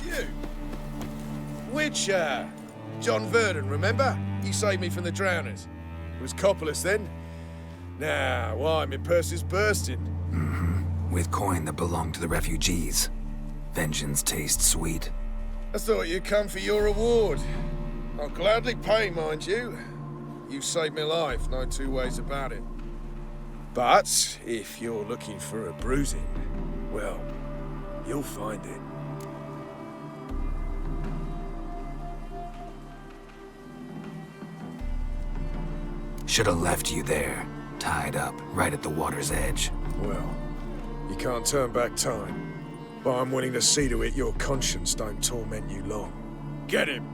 You? Which, John Verdon, remember? You saved me from the drowners. It was Coppolis then. Now, why, my purse is bursting. With coin that belonged to the refugees. Vengeance tastes sweet. I thought you'd come for your reward. I'll gladly pay, mind you. You saved my life, no two ways about it. But if you're looking for a bruising, well, you'll find it. Should have left you there, tied up, right at the water's edge. Well, you can't turn back time. But I'm willing to see to it your conscience don't torment you long. Get him!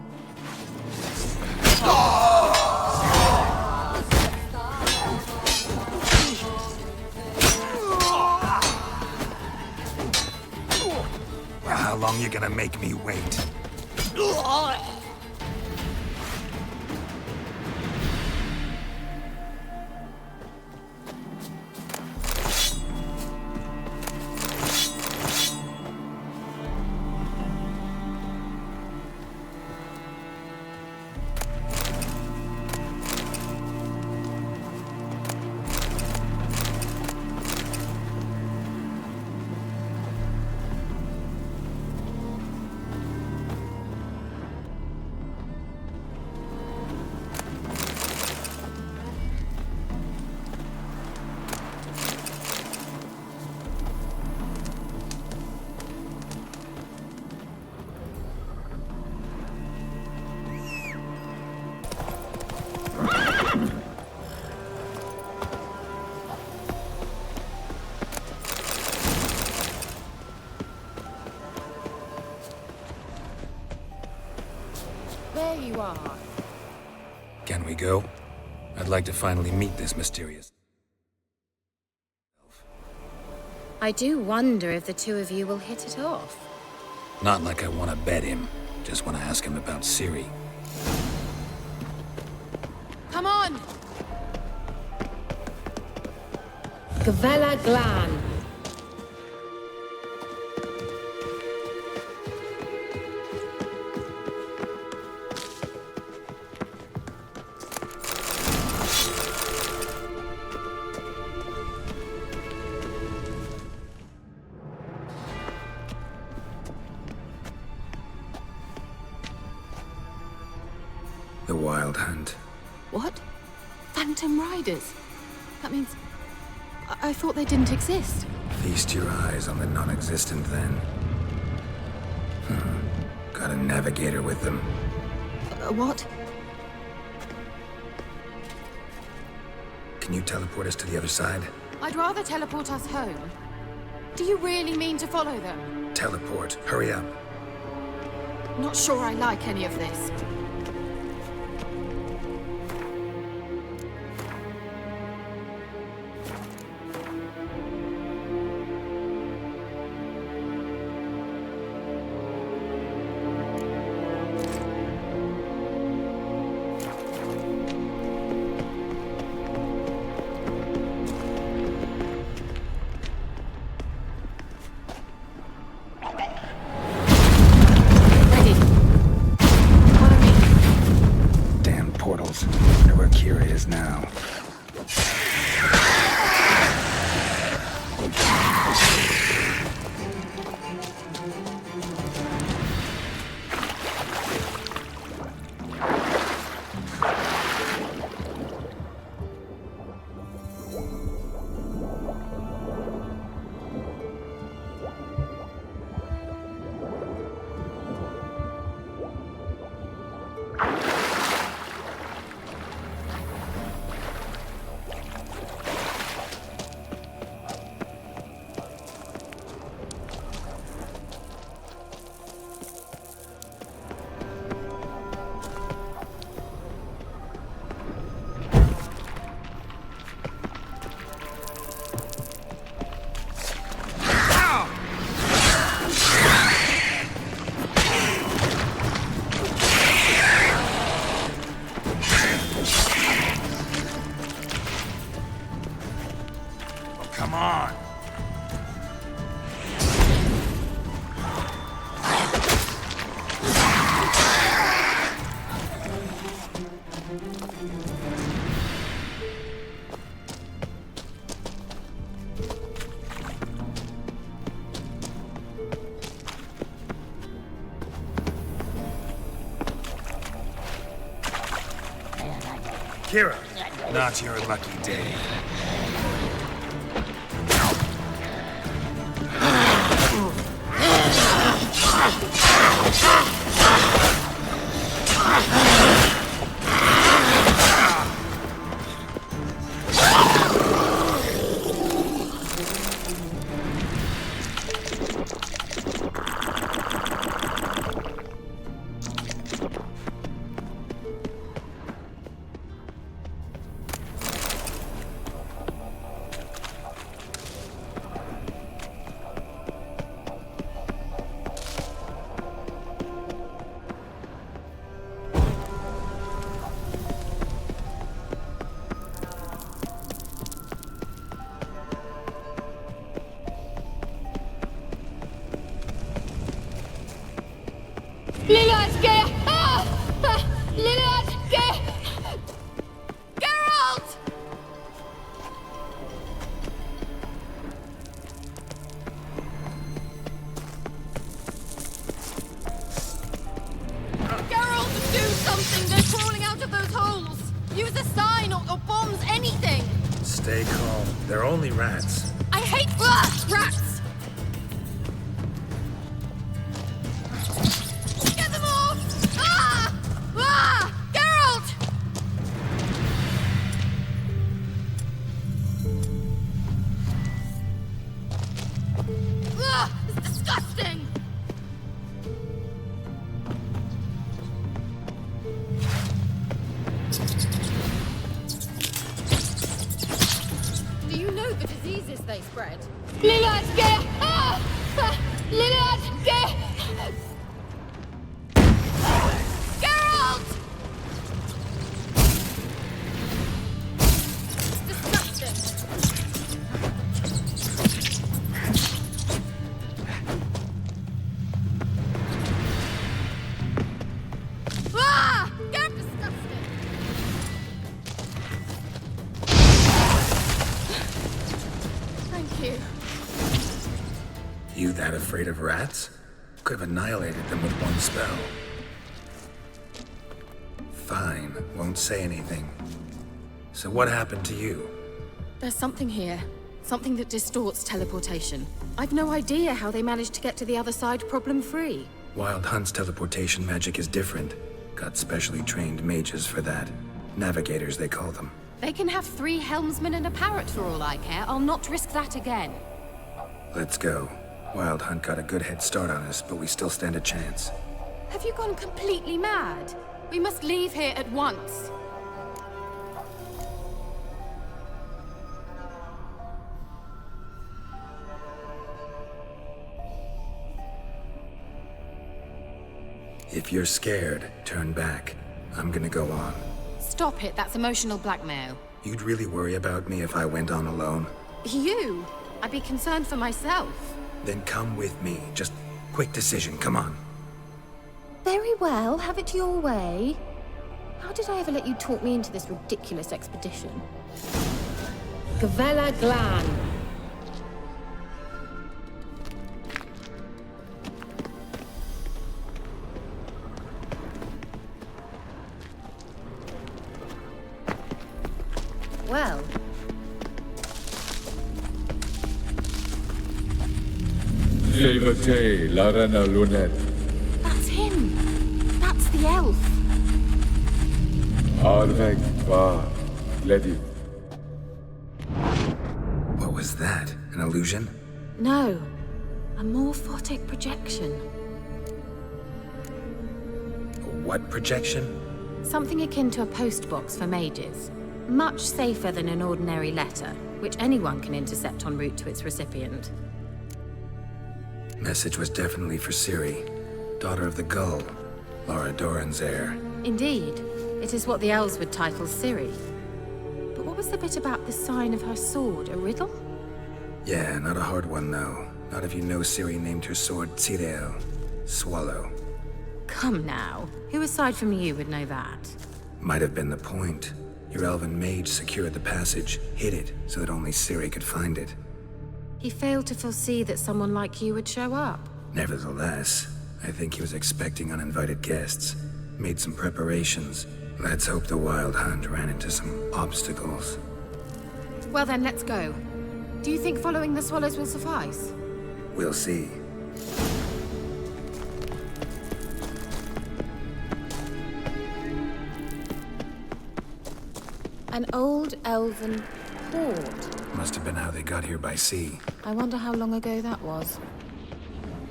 Well, how long you gonna make me wait? There you are. Can we go? I'd like to finally meet this mysterious... I do wonder if the two of you will hit it off. Not like I want to bet him. Just want to ask him about Ciri. Come on! Gvella Glan. The Wild Hunt. What? Phantom Riders? That means... I thought they didn't exist. Feast your eyes on the non-existent then. Got a navigator with them. What? Can you teleport us to the other side? I'd rather teleport us home. Do you really mean to follow them? Teleport. Hurry up. Not sure I like any of this. Know where Keira is now. Come on! Keira, not your lucky day. Stay calm. They're only rats. I hate rats! Get them off! Ah! Ah! Geralt! Ah! It's disgusting! Do you know the diseases they spread? Geralt! Disgusting. Ah! Geralt, disgusting. Thank you. You that afraid of rats? Could have annihilated them with one spell. Fine, won't say anything. So what happened to you? There's something here. Something that distorts teleportation. I've no idea how they managed to get to the other side problem-free. Wild Hunt's teleportation magic is different. Got specially trained mages for that. Navigators, they call them. They can have 3 helmsmen and a parrot for all I care. I'll not risk that again. Let's go. Wild Hunt got a good head start on us, but we still stand a chance. Have you gone completely mad? We must leave here at once. If you're scared, turn back. I'm gonna go on. Stop it, that's emotional blackmail. You'd really worry about me if I went on alone? You? I'd be concerned for myself. Then come with me. Just quick decision, come on. Very well, have it your way. How did I ever let you talk me into this ridiculous expedition? Gavella Glan. Well, Levate, Larana Lunet, That's him. That's the elf. Arvek Va, Ledi. What was that? An illusion? No. A morphotic projection. A what projection? Something akin to a postbox for mages. Much safer than an ordinary letter, which anyone can intercept en route to its recipient. Message was definitely for Ciri, daughter of the Gull, Lara Doran's heir. Indeed. It is what the elves would title Ciri. But what was the bit about the sign of her sword? A riddle? Yeah, not a hard one though. Not if you know Ciri named her sword Tirel, Swallow. Come now. Who aside from you would know that? Might have been the point. Your elven mage secured the passage, hid it, so that only Ciri could find it. He failed to foresee that someone like you would show up. Nevertheless, I think he was expecting uninvited guests. Made some preparations, Let's hope the Wild Hunt ran into some obstacles. Well then, let's go. Do you think following the swallows will suffice? We'll see. An old elven port. Must have been how they got here by sea. I wonder how long ago that was.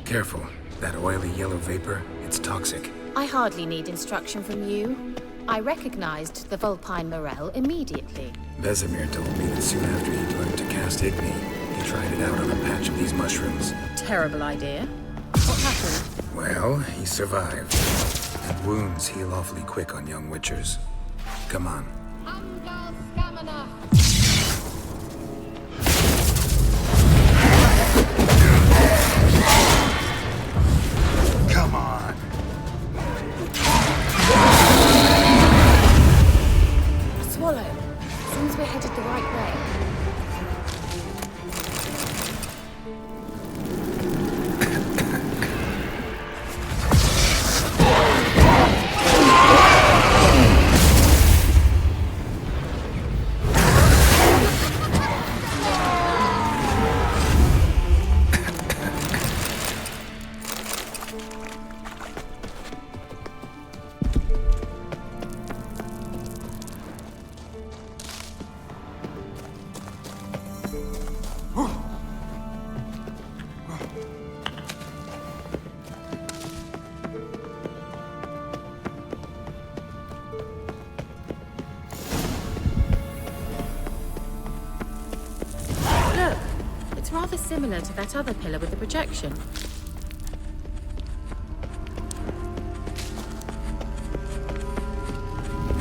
Careful. That oily yellow vapor, it's toxic. I hardly need instruction from you. I recognized the Vulpine Morel immediately. Vesemir told me that soon after he'd learned to cast Igni, he tried it out on a patch of these mushrooms. Terrible idea. What happened? Well, he survived. And wounds heal awfully quick on young witchers. Come on. Come on! A swallow. Seems we're headed the right way. Look, it's rather similar to that other pillar with the projection.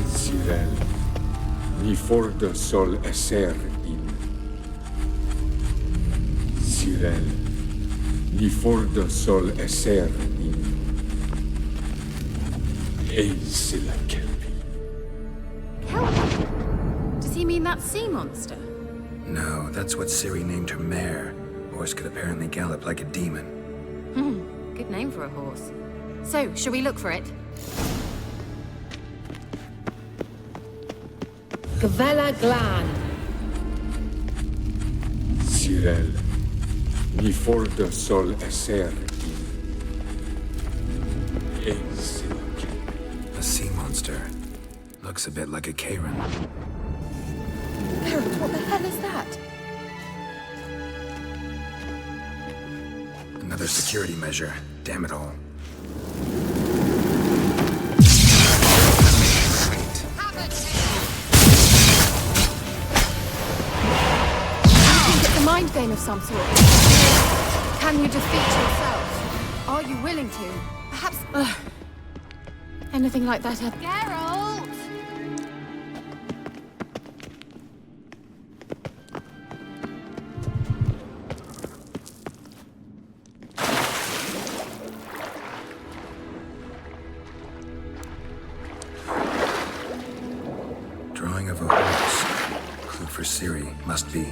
Sirel, ni forda sol esser in. Sirel, ni forda sol esser in. Eisila kelpi. Does he mean that sea monster? No, that's what Ciri named her mare. Horse could apparently gallop like a demon. Good name for a horse. So, shall we look for it? Gvella Glan. Sirel, ni forda sol esser in. Eisila kelpi. A sea monster. Looks a bit like a Karen. Harold, what the hell is that? Another security measure. Damn it all. Wait. I think it's a mind game of some sort. Can you defeat yourself? Are you willing to? Perhaps... Anything like that Geralt! Drawing of a horse. Clue for Ciri, must be.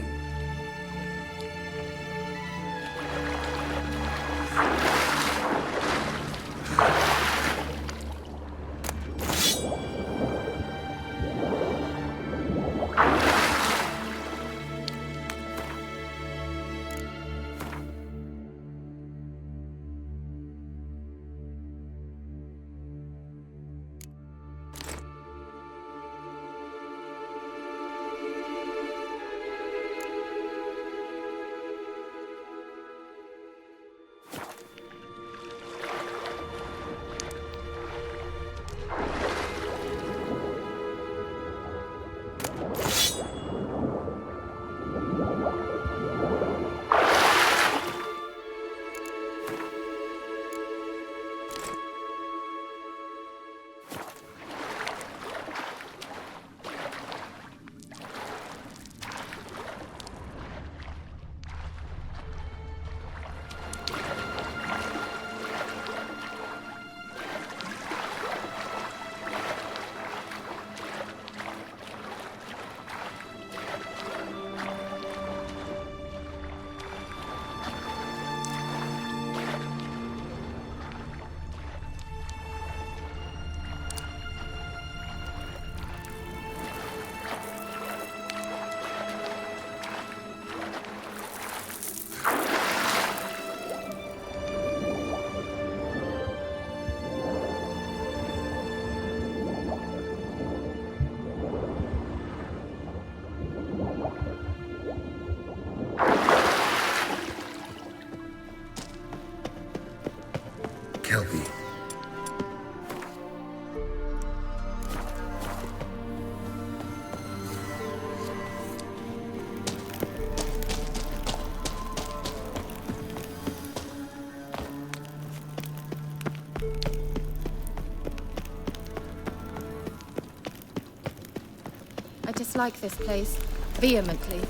Kelpie. I dislike this place. Vehemently.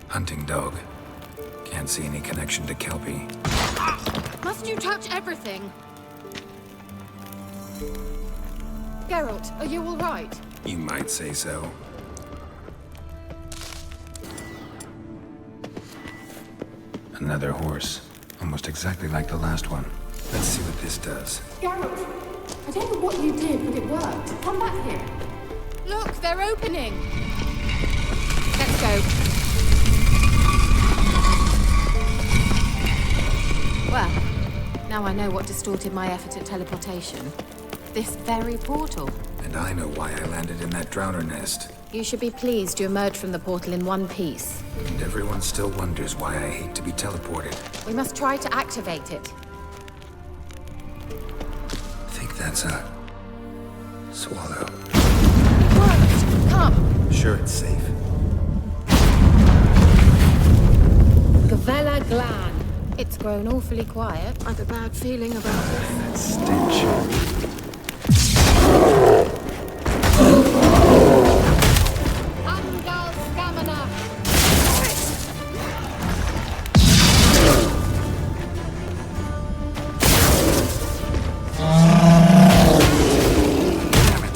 Hunting dog. Can't see any connection to Kelpie. Must you touch everything? Geralt, are you all right? You might say so. Another horse. Almost exactly like the last one. Let's see what this does. Geralt, I don't know what you did, but it worked. Come back here. Look, they're opening. Let's go. Well, now I know what distorted my effort at teleportation. This very portal. And I know why I landed in that drowner nest. You should be pleased you emerged from the portal in one piece. And everyone still wonders why I hate to be teleported. We must try to activate it. I think that's a... swallow. It worked. Come. Sure it's safe. Gavella Glan. It's grown awfully quiet. I've a bad feeling about this. That stench. Angal Stamina. Damn it.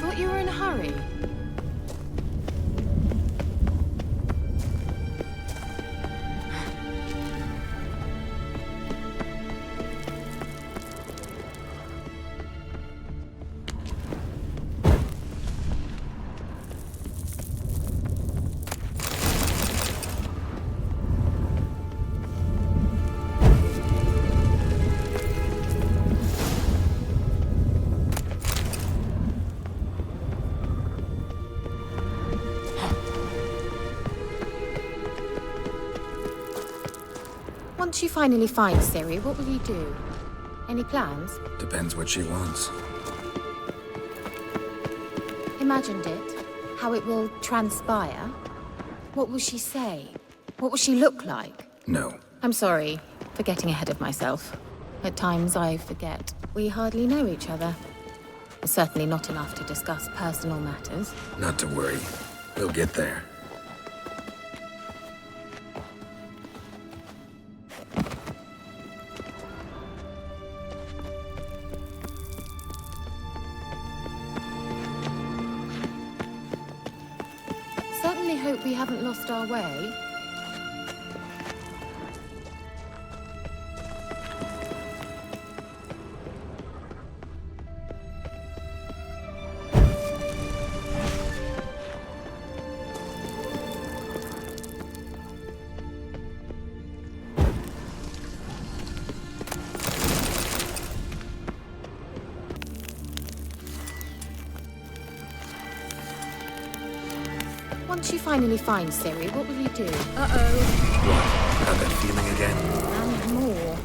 Thought you were in a hurry. Once you finally find Ciri, what will you do? Any plans? Depends what she wants. Imagined it? How it will transpire? What will she say? What will she look like? No. I'm sorry for getting ahead of myself. At times I forget we hardly know each other. Certainly not enough to discuss personal matters. Not to worry. We'll get there. Certainly hope we haven't lost our way. Once you finally find Ciri, what will you do? Uh-oh. What? Got that feeling again? And more.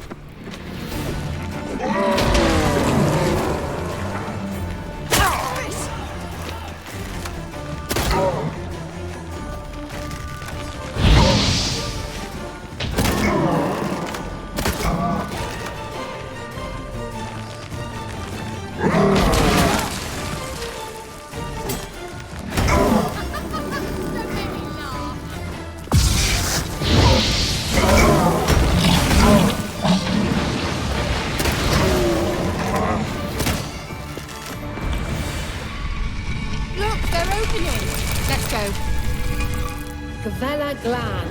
Vela Glan.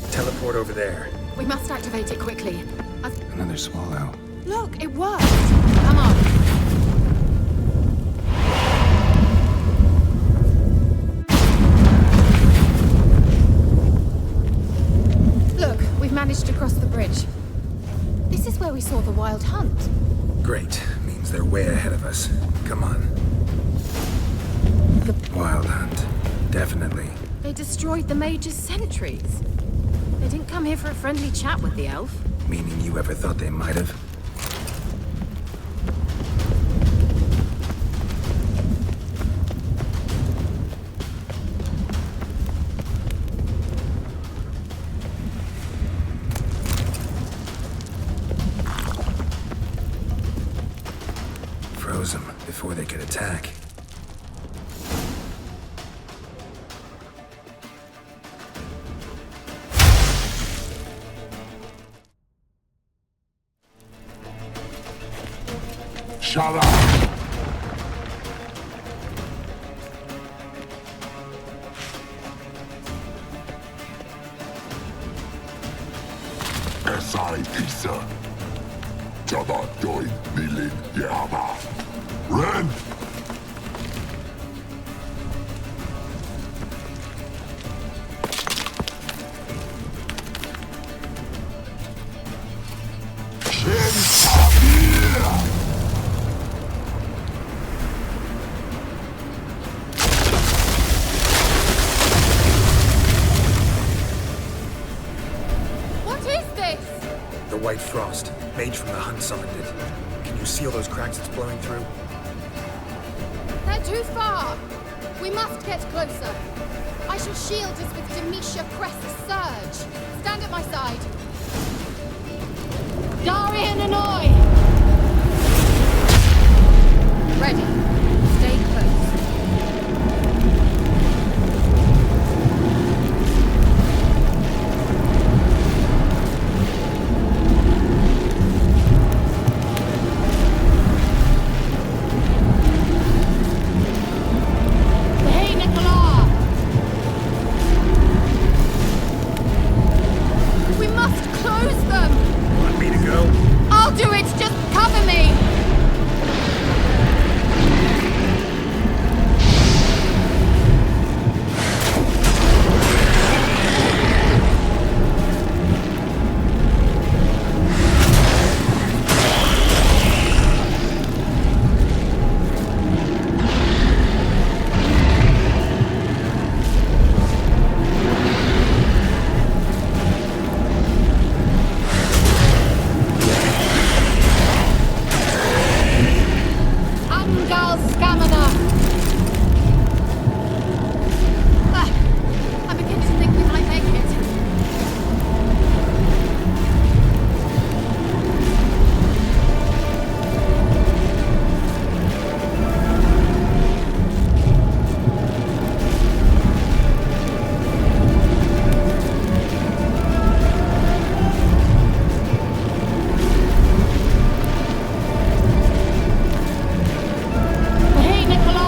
Teleport over there. We must activate it quickly. Another swallow. Look, it worked! Come on. Look, we've managed to cross the bridge. This is where we saw the wild hunt. Great. Means they're way ahead of us. Come on. Wild hunt. Definitely. They destroyed the mage's sentries. They didn't come here for a friendly chat with the elf. Meaning you ever thought they might have? Froze them before they could attack. Shut up! Esai Isa. Jaba Doi Milin Yama. Ren! Shin Amir! The White Frost. Mage from the hunt summoned it. Can you seal those cracks it's blowing through? They're too far! We must get closer. I shall shield us with Demetia Cress's surge. Stand at my side. Darian and Oi! Ready. Stay close. Hey, Nicola!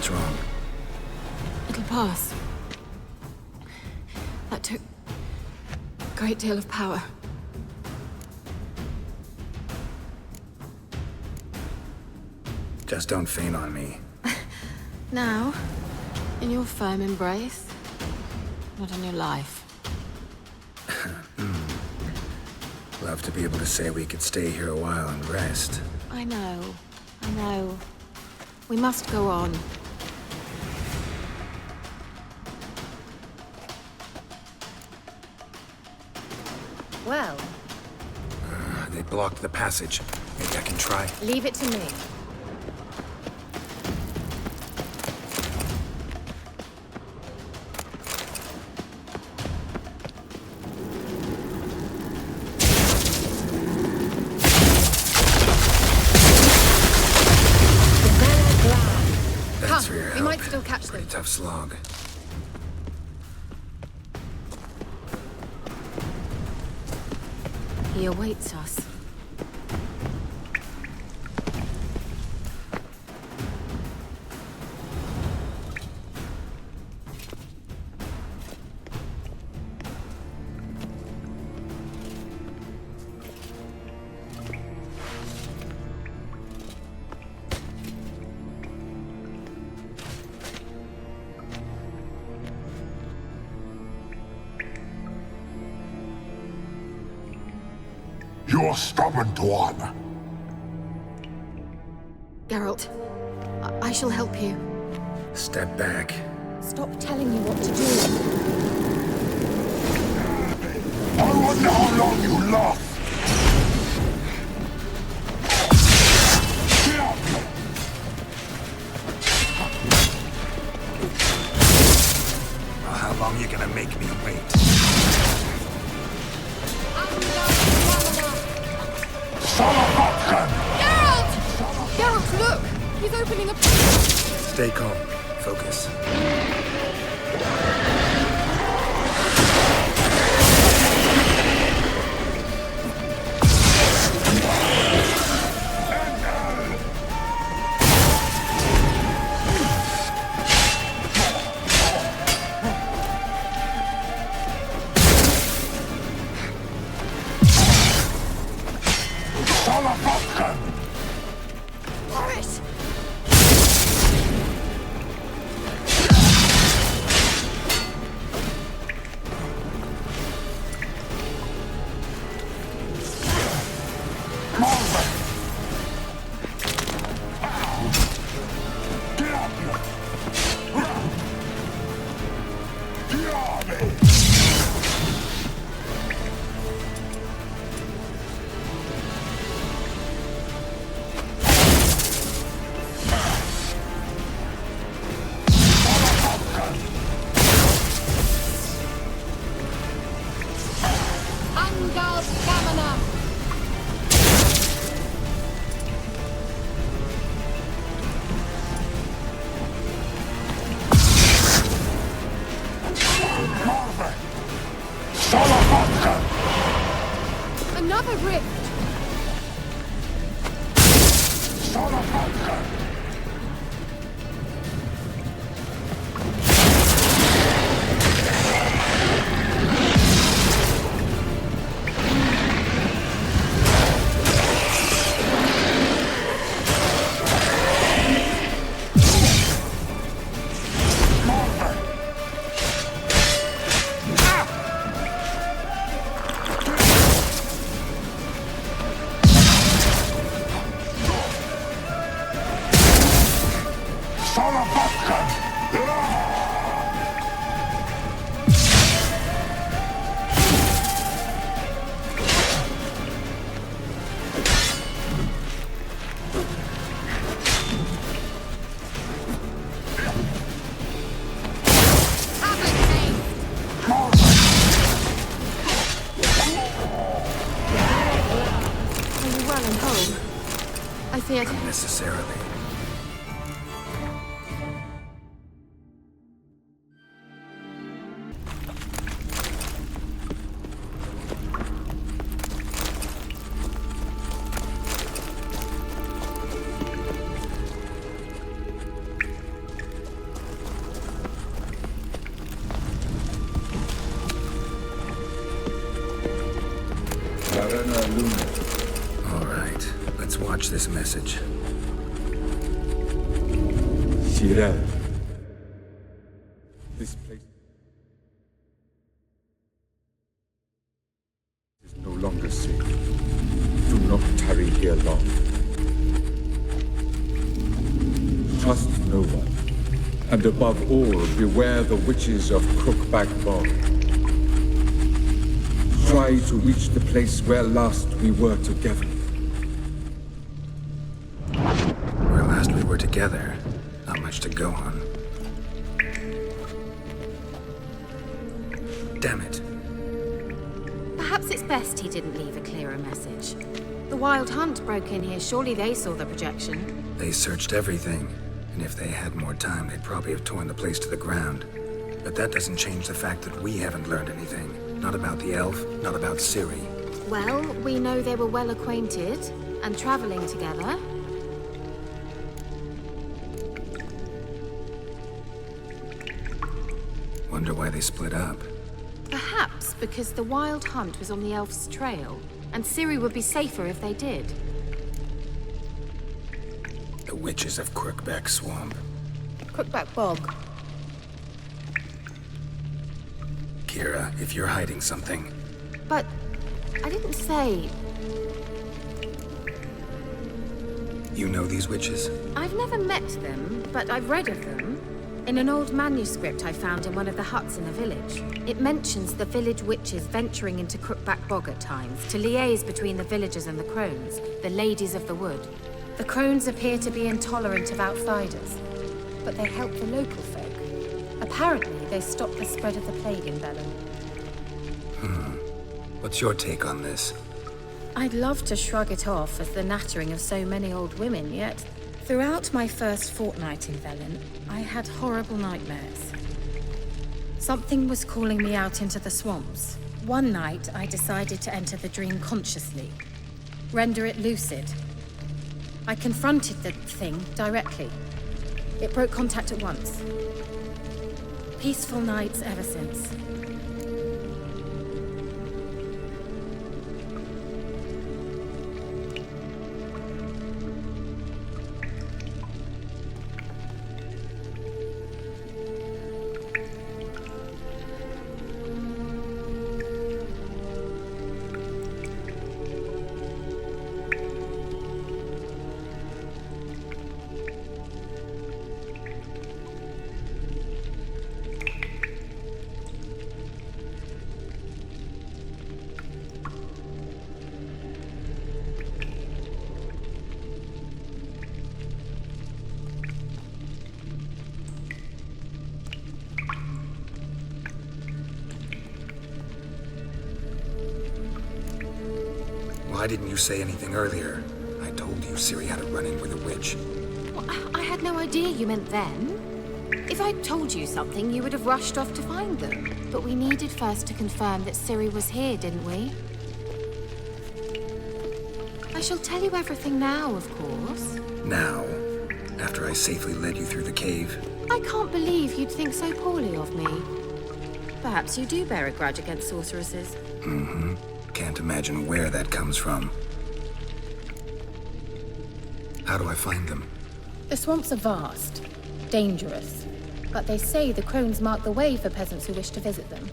What's wrong? It'll pass. That took a great deal of power. Just don't faint on me. Now, in your firm embrace, not on your life. Love to be able to say we could stay here a while and rest. I know. We must go on. Well, They blocked the passage. Maybe I can try. leave it to me. Thanks for your help. We might still catch them. Pretty tough slog. He awaits us. You're stubborn one. Geralt, I shall help you. Step back. Stop telling me what to do. I wonder how long you last. Well, how long you gonna make me wait? Geralt! Geralt, look! He's opening a... Stay calm. Focus. Boris! Another rift! I see it. Unnecessarily. All right, let's watch this message. Keira. This place is no longer safe. Do not tarry here long. Trust no one. And above all, beware the witches of Crookback Bog. Try to reach the place where last we were together. Where last we were together, not much to go on. Damn it. Perhaps it's best he didn't leave a clearer message. The Wild Hunt broke in here. Surely they saw the projection. They searched everything, and if they had more time, they'd probably have torn the place to the ground. But that doesn't change the fact that we haven't learned anything. Not about the elf, not about Ciri. Well, we know they were well acquainted and traveling together. Wonder why they split up. Perhaps because the Wild Hunt was on the elf's trail, and Ciri would be safer if they did. The witches of Crookback Swamp. Crookback Bog. Keira, if you're hiding something... But I didn't say... You know these witches? I've never met them, but I've read of them. In an old manuscript I found in one of the huts in the village. It mentions the village witches venturing into Crookback Bog at times to liaise between the villagers and the Crones, the ladies of the wood. The Crones appear to be intolerant of outsiders, but they help the local folk. Apparently, they stopped the spread of the plague in Velen. What's your take on this? I'd love to shrug it off as the nattering of so many old women, yet throughout my first fortnight in Velen, I had horrible nightmares. Something was calling me out into the swamps. One night, I decided to enter the dream consciously, render it lucid. I confronted the thing directly. It broke contact at once. Peaceful nights ever since. Why didn't you say anything earlier? I told you Ciri had a run-in with a witch. Well, I had no idea you meant then. If I'd told you something, you would have rushed off to find them. But we needed first to confirm that Ciri was here, didn't we? I shall tell you everything now, of course. Now? After I safely led you through the cave? I can't believe you'd think so poorly of me. Perhaps you do bear a grudge against sorceresses. Mm-hmm. Can't imagine where that comes from. How do I find them? The swamps are vast, dangerous, but they say the Crones mark the way for peasants who wish to visit them.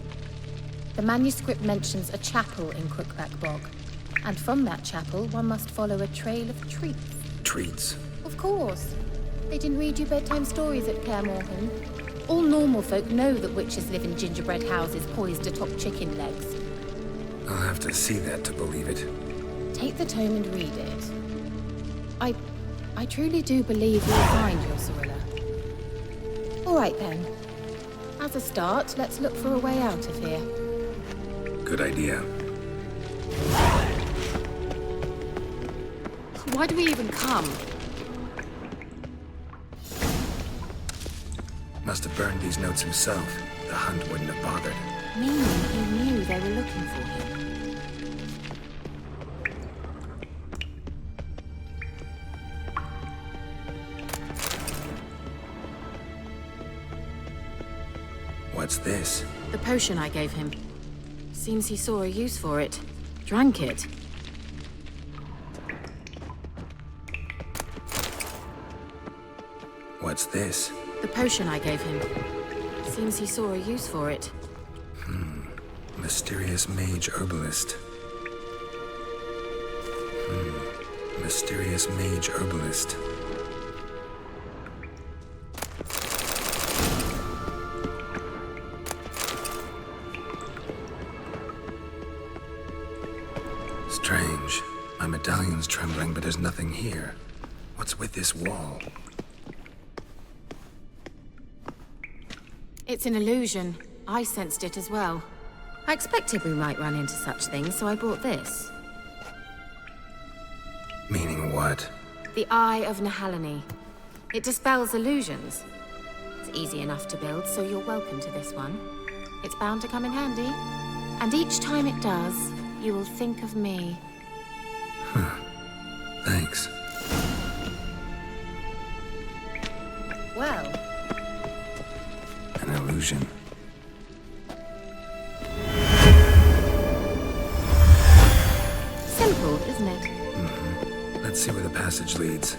The manuscript mentions a chapel in Crookback Bog, and from that chapel one must follow a trail of treats. Treats? Of course. They didn't read you bedtime stories at Kaer Morhen. All normal folk know that witches live in gingerbread houses poised atop chicken legs. I'll have to see that to believe it. Take the tome and read it. I truly do believe you'll find your Cirilla. All right then. As a start, let's look for a way out of here. Good idea. Why do we even come? Must have burned these notes himself. The Hunt wouldn't have bothered. Meaning he knew they were looking for him. What's this? The potion I gave him. Seems he saw a use for it. Drank it. What's this? The potion I gave him. Seems he saw a use for it. Mysterious mage herbalist. Mysterious mage herbalist. Strange. My medallion's trembling, but there's nothing here. What's with this wall? It's an illusion. I sensed it as well. I expected we might run into such things, so I brought this. Meaning what? The Eye of Nehaleni. It dispels illusions. It's easy enough to build, so you're welcome to this one. It's bound to come in handy. And each time it does, you will think of me. Thanks. Well, An illusion. simple, isn't it? Let's see where the passage leads.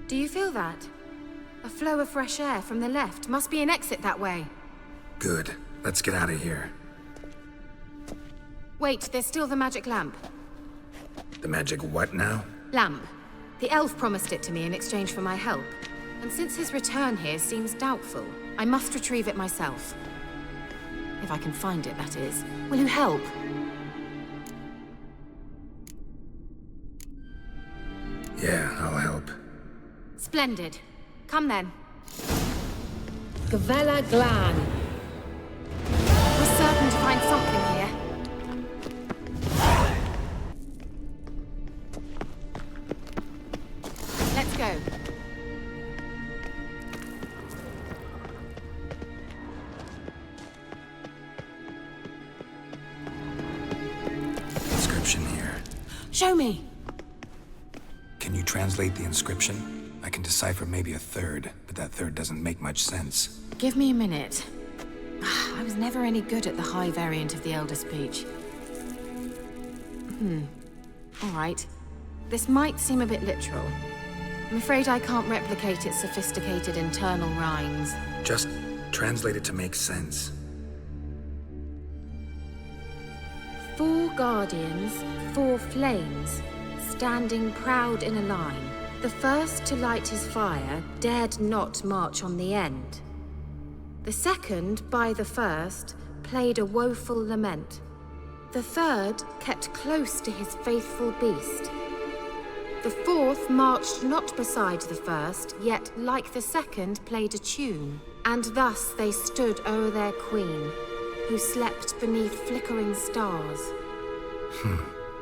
Do you feel that? A flow of fresh air from the left. Must be an exit that way. Good. Let's get out of here. Wait, there's still the magic lamp. The magic what now? Lamp. The elf promised it to me in exchange for my help. And since his return here seems doubtful, I must retrieve it myself. If I can find it, that is. Will you help? Yeah, I'll help. Splendid. Come then. Gavella Glan. We're certain to find something here. Let's go. Inscription here. Show me. Can you translate the inscription? I can decipher maybe a third, but that third doesn't make much sense. Give me a minute. I was never any good at the high variant of the Elder Speech. All right. This might seem a bit literal. I'm afraid I can't replicate its sophisticated internal rhymes. Just translate it to make sense. 4 guardians, 4 flames, standing proud in a line. The first to light his fire dared not march on the end. The second, by the first, played a woeful lament. The third kept close to his faithful beast. The fourth marched not beside the first, yet like the second played a tune. And thus they stood o'er their queen, who slept beneath flickering stars.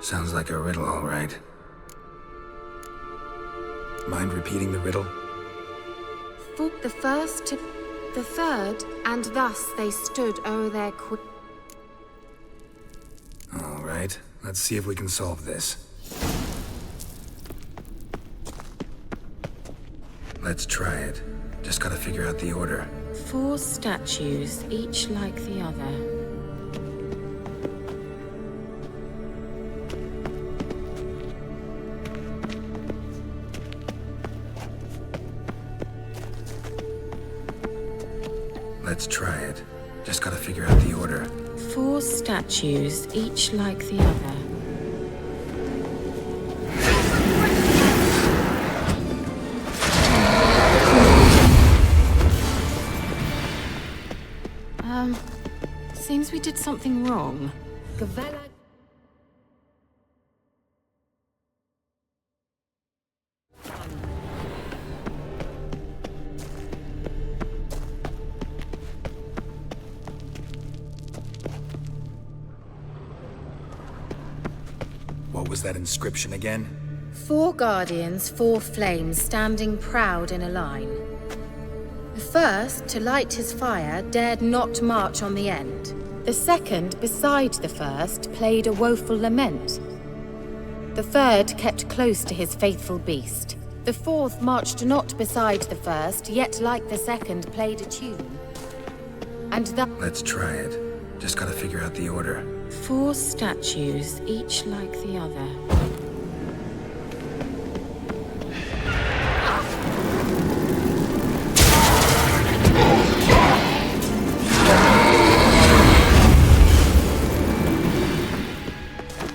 Sounds like a riddle, all right. Mind repeating the riddle? For the first to the third, and thus they stood o'er their queen. All right, let's see if we can solve this. Let's try it. Just gotta figure out the order. 4 statues, each like the other. Let's try it. Just gotta figure out the order. 4 statues, each like the other. Seems we did something wrong. Gavella. What was that inscription again? 4 guardians, 4 flames, standing proud in a line. The first, to light his fire, dared not march on the end. The second, beside the first, played a woeful lament. The third kept close to his faithful beast. The fourth marched not beside the first, yet like the second played a tune. And thus... Let's try it. Just gotta figure out the order. 4 statues, each like the other.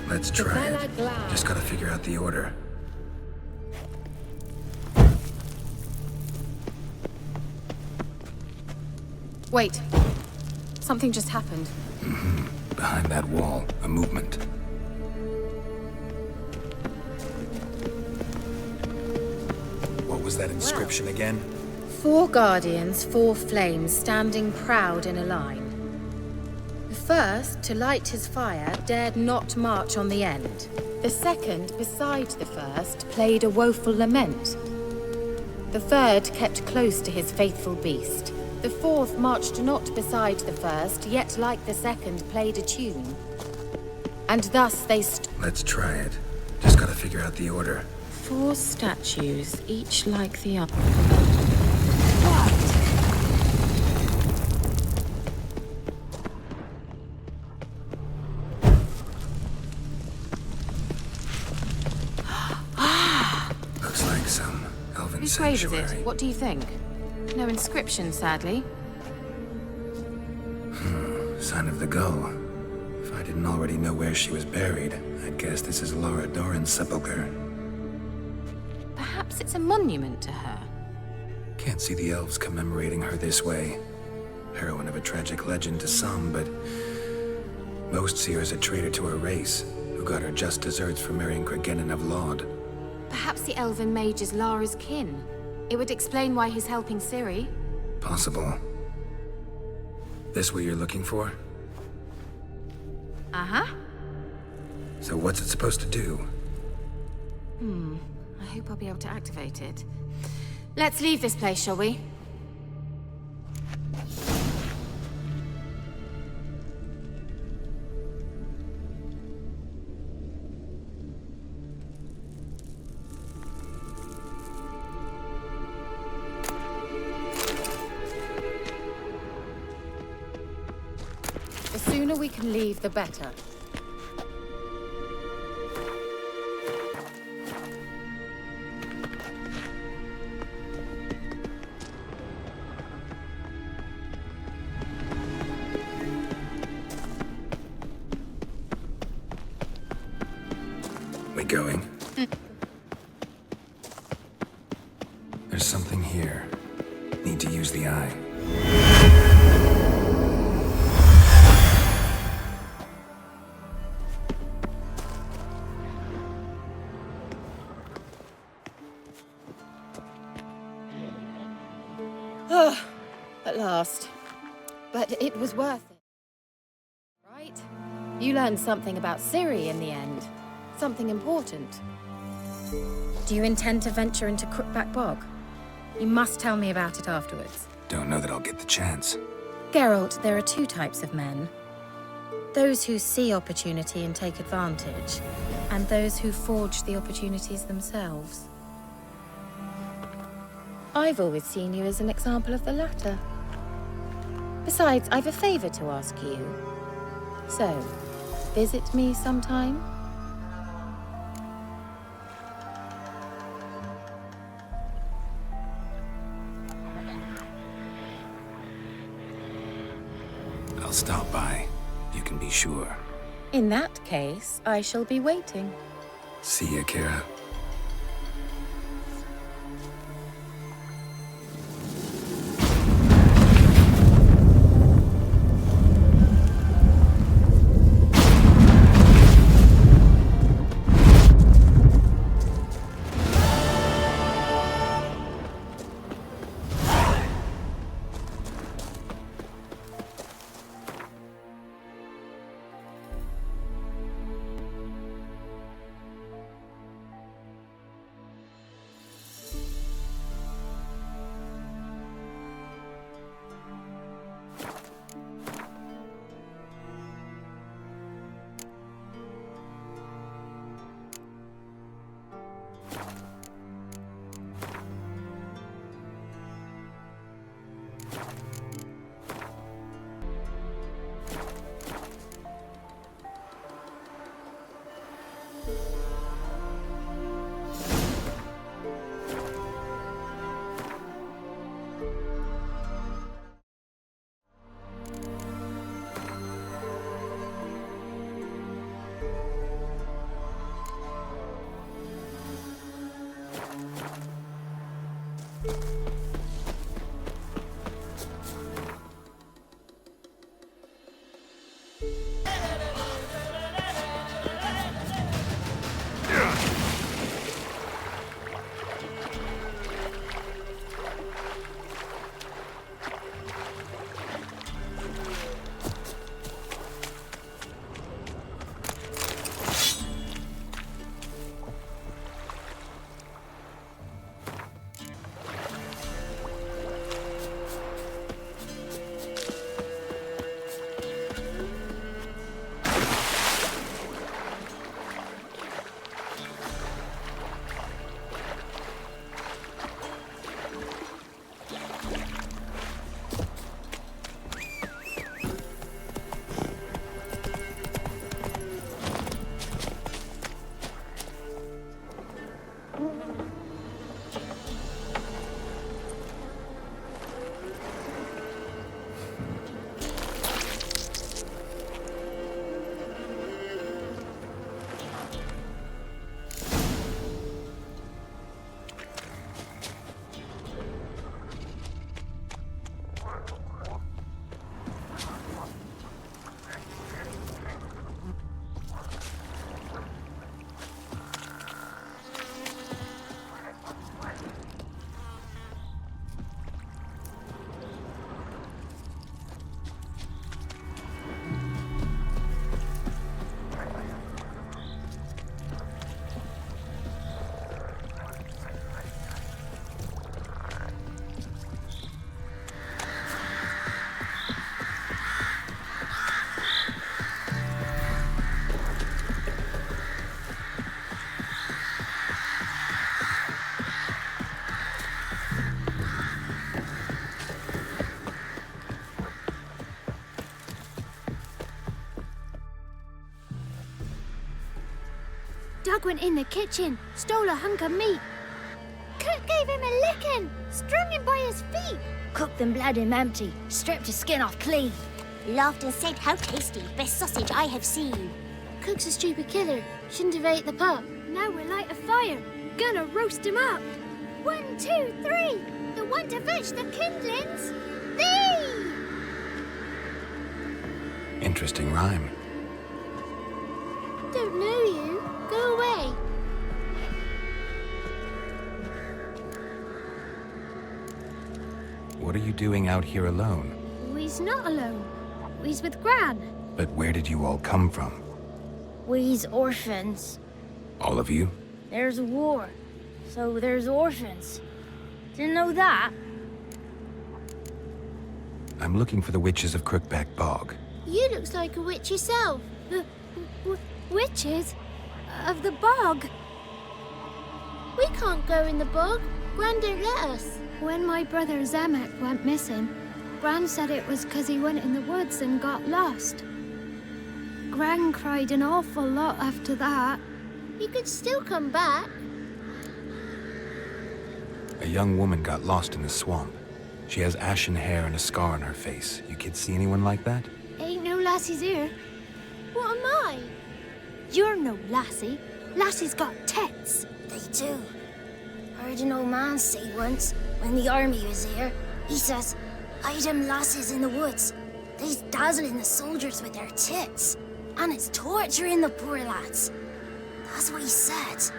Let's try it. Just gotta figure out the order. Wait. Something just happened. Behind that wall, a movement. What was that inscription again? 4 guardians, 4 flames, standing proud in a line. The first, to light his fire, dared not march on the end. The second, beside the first, played a woeful lament. The third kept close to his faithful beast. The fourth marched not beside the first, yet like the second played a tune. And thus they Let's try it. Just gotta figure out the order. 4 statues, each like the other. Looks like some elven Whose grave is sanctuary. it? What do you think? No inscription, sadly. Sign of the gull. If I didn't already know where she was buried, I'd guess this is Laura Doran's sepulcher. Perhaps it's a monument to her. Can't see the elves commemorating her this way. Heroine of a tragic legend to some, but most see her as a traitor to her race, who got her just deserts for marrying Cregennan of Laud. Perhaps the elven mage is Lara's kin. It would explain why he's helping Ciri. Possible. This what you're looking for? Uh-huh. So what's it supposed to do? I hope I'll be able to activate it. Let's leave this place, shall we? The sooner we can leave, the better. We going? There's something here. Need to use the eye. At last. But it was worth it. Right? You learned something about Ciri in the end. Something important. Do you intend to venture into Crookback Bog? You must tell me about it afterwards. Don't know that I'll get the chance. Geralt, there are 2 types of men. Those who see opportunity and take advantage, and those who forge the opportunities themselves. I've always seen you as an example of the latter. Besides, I've a favor to ask you. So, visit me sometime? I'll stop by. You can be sure. In that case, I shall be waiting. See ya, Keira. Doug went in the kitchen, stole a hunk of meat. Cook gave him a licking, strung him by his feet. Cooked them blood him empty, stripped his skin off clean. Laughed and said, how tasty, best sausage I have seen. Cook's a stupid killer, shouldn't have ate the pup. Now we'll light a fire, gonna roast him up. 1, 2, 3, the one to fetch the kindlings, thee! Interesting rhyme. Don't know you, go away. What are you doing out here alone? We's not alone, we's with Gran. But where did you all come from? We's orphans. All of you? There's a war, so there's orphans. Didn't know that? I'm looking for the witches of Crookback Bog. You looks like a witch yourself. The witches of the bog. We can't go in the bog. Gran don't let us. When my brother Zemek went missing, Gran said it was 'cause he went in the woods and got lost. Gran cried an awful lot after that. You could still come back. A young woman got lost in the swamp. She has ashen hair and a scar on her face. You kids see anyone like that? Ain't no lassies here. What am I? You're no lassie. Lassie's got tits. They do. Heard an old man say once, when the army was here, he says, "Hide them lasses in the woods. They's dazzling the soldiers with their tits. And it's torturing the poor lads." That's what he said.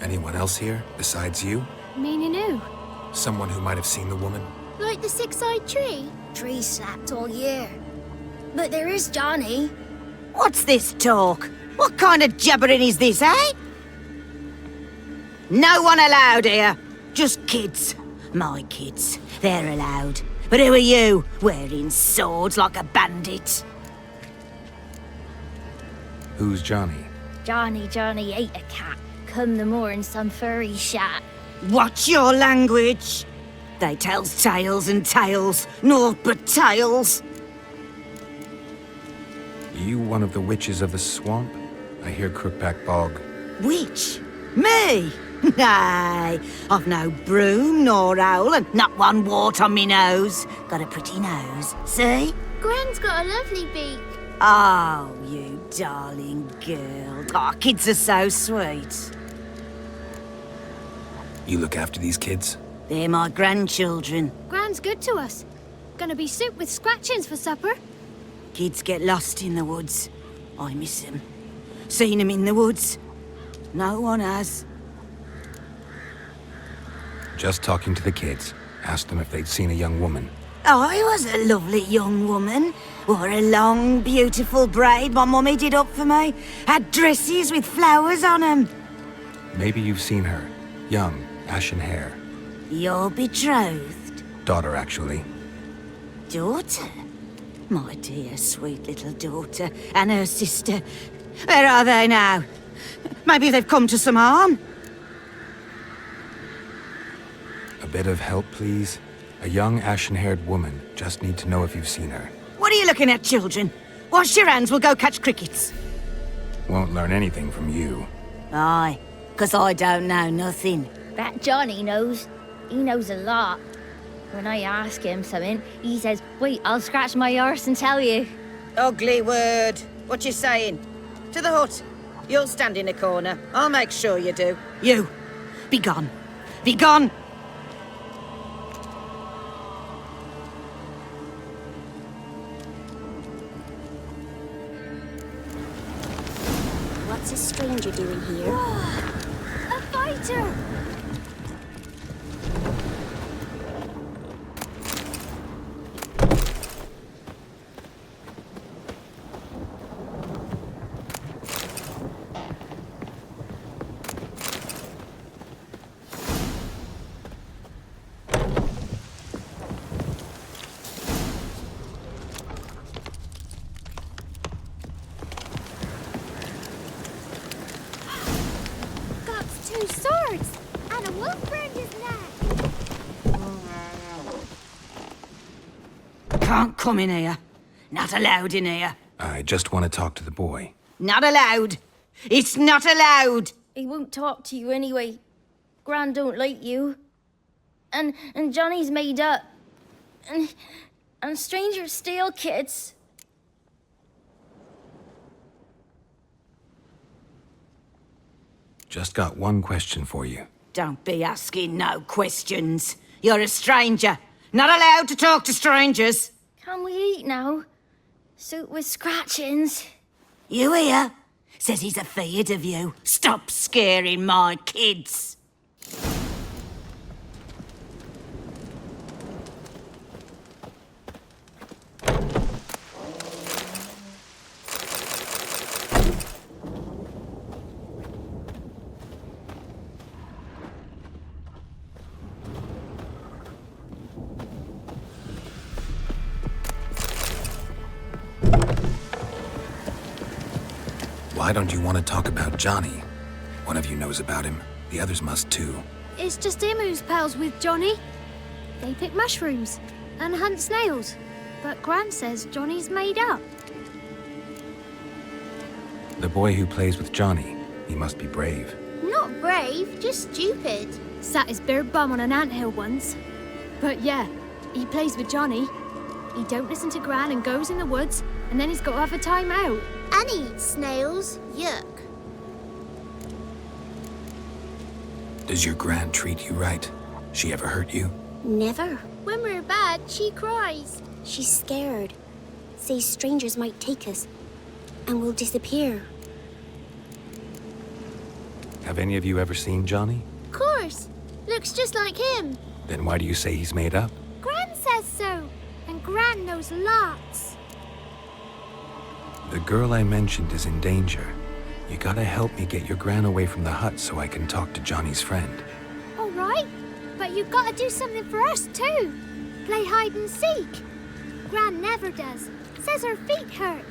Anyone else here besides you? Meaning who? Someone who might have seen the woman? Like the six-eyed tree? Tree slapped all year. But there is Johnny. What's this talk? What kind of jabbering is this, eh? No one allowed here. Just kids. My kids. They're allowed. But who are you, wearing swords like a bandit? Who's Johnny? Johnny ate a cat. Come the more in some furry shat. Watch your language. They tells tales and tales, naught but tales. You one of the witches of the swamp? I hear Crookback Bog. Witch? Me? Nay, I've no broom nor owl and not one wart on me nose. Got a pretty nose, see? Gran's got a lovely beak. Oh, you darling girl. Oh, kids are so sweet. You look after these kids? They're my grandchildren. Gran's good to us. Gonna be soup with scratchings for supper. Kids get lost in the woods. I miss them. Seen them in the woods. No one has. Just talking to the kids. Asked them if they'd seen a young woman. I was a lovely young woman. Wore a long, beautiful braid my mummy did up for me. Had dresses with flowers on 'em. Maybe you've seen her. Young, ashen hair. Your betrothed? Daughter, actually. Daughter? My dear, sweet little daughter. And her sister. Where are they now? Maybe they've come to some harm? A bit of help, please? A young, ashen-haired woman. Just need to know if you've seen her. What are you looking at, children? Wash your hands, we'll go catch crickets. Won't learn anything from you. Aye, 'cause I don't know nothing. That Johnny knows. He knows a lot. When I ask him something, he says, "Wait, I'll scratch my arse and tell you." Ugly word. What you saying? To the hut. You'll stand in a corner. I'll make sure you do. You, be gone. Be gone! What's a stranger doing here? A fighter! Got two swords! can't come in here. Not allowed in here. I just want to talk to the boy. Not allowed. It's not allowed. He won't talk to you anyway. Gran don't like you. And Johnny's made up. And strangers steal kids. Just got one question for you. Don't be asking no questions. You're a stranger. Not allowed to talk to strangers. Can we eat now? Soup with scratchings. You hear? Says he's afeard of you. Stop scaring my kids. Why don't you want to talk about Johnny? One of you knows about him. The others must too. It's just him who's pals with Johnny. They pick mushrooms and hunt snails. But Gran says Johnny's made up. The boy who plays with Johnny, he must be brave. Not brave, just stupid. Sat his bare bum on an anthill once. But yeah, he plays with Johnny. He don't listen to Gran and goes in the woods, and then he's got to have a time out. And he eats snails. Yuck. Does your Gran treat you right? She ever hurt you? Never. When we're bad, she cries. She's scared. Says strangers might take us. And we'll disappear. Have any of you ever seen Johnny? Of course. Looks just like him. Then why do you say he's made up? Gran says so. And Gran knows lots. The girl I mentioned is in danger. You gotta help me get your Gran away from the hut so I can talk to Johnny's friend. All right. But you've got to do something for us, too. Play hide and seek. Gran never does. Says her feet hurt.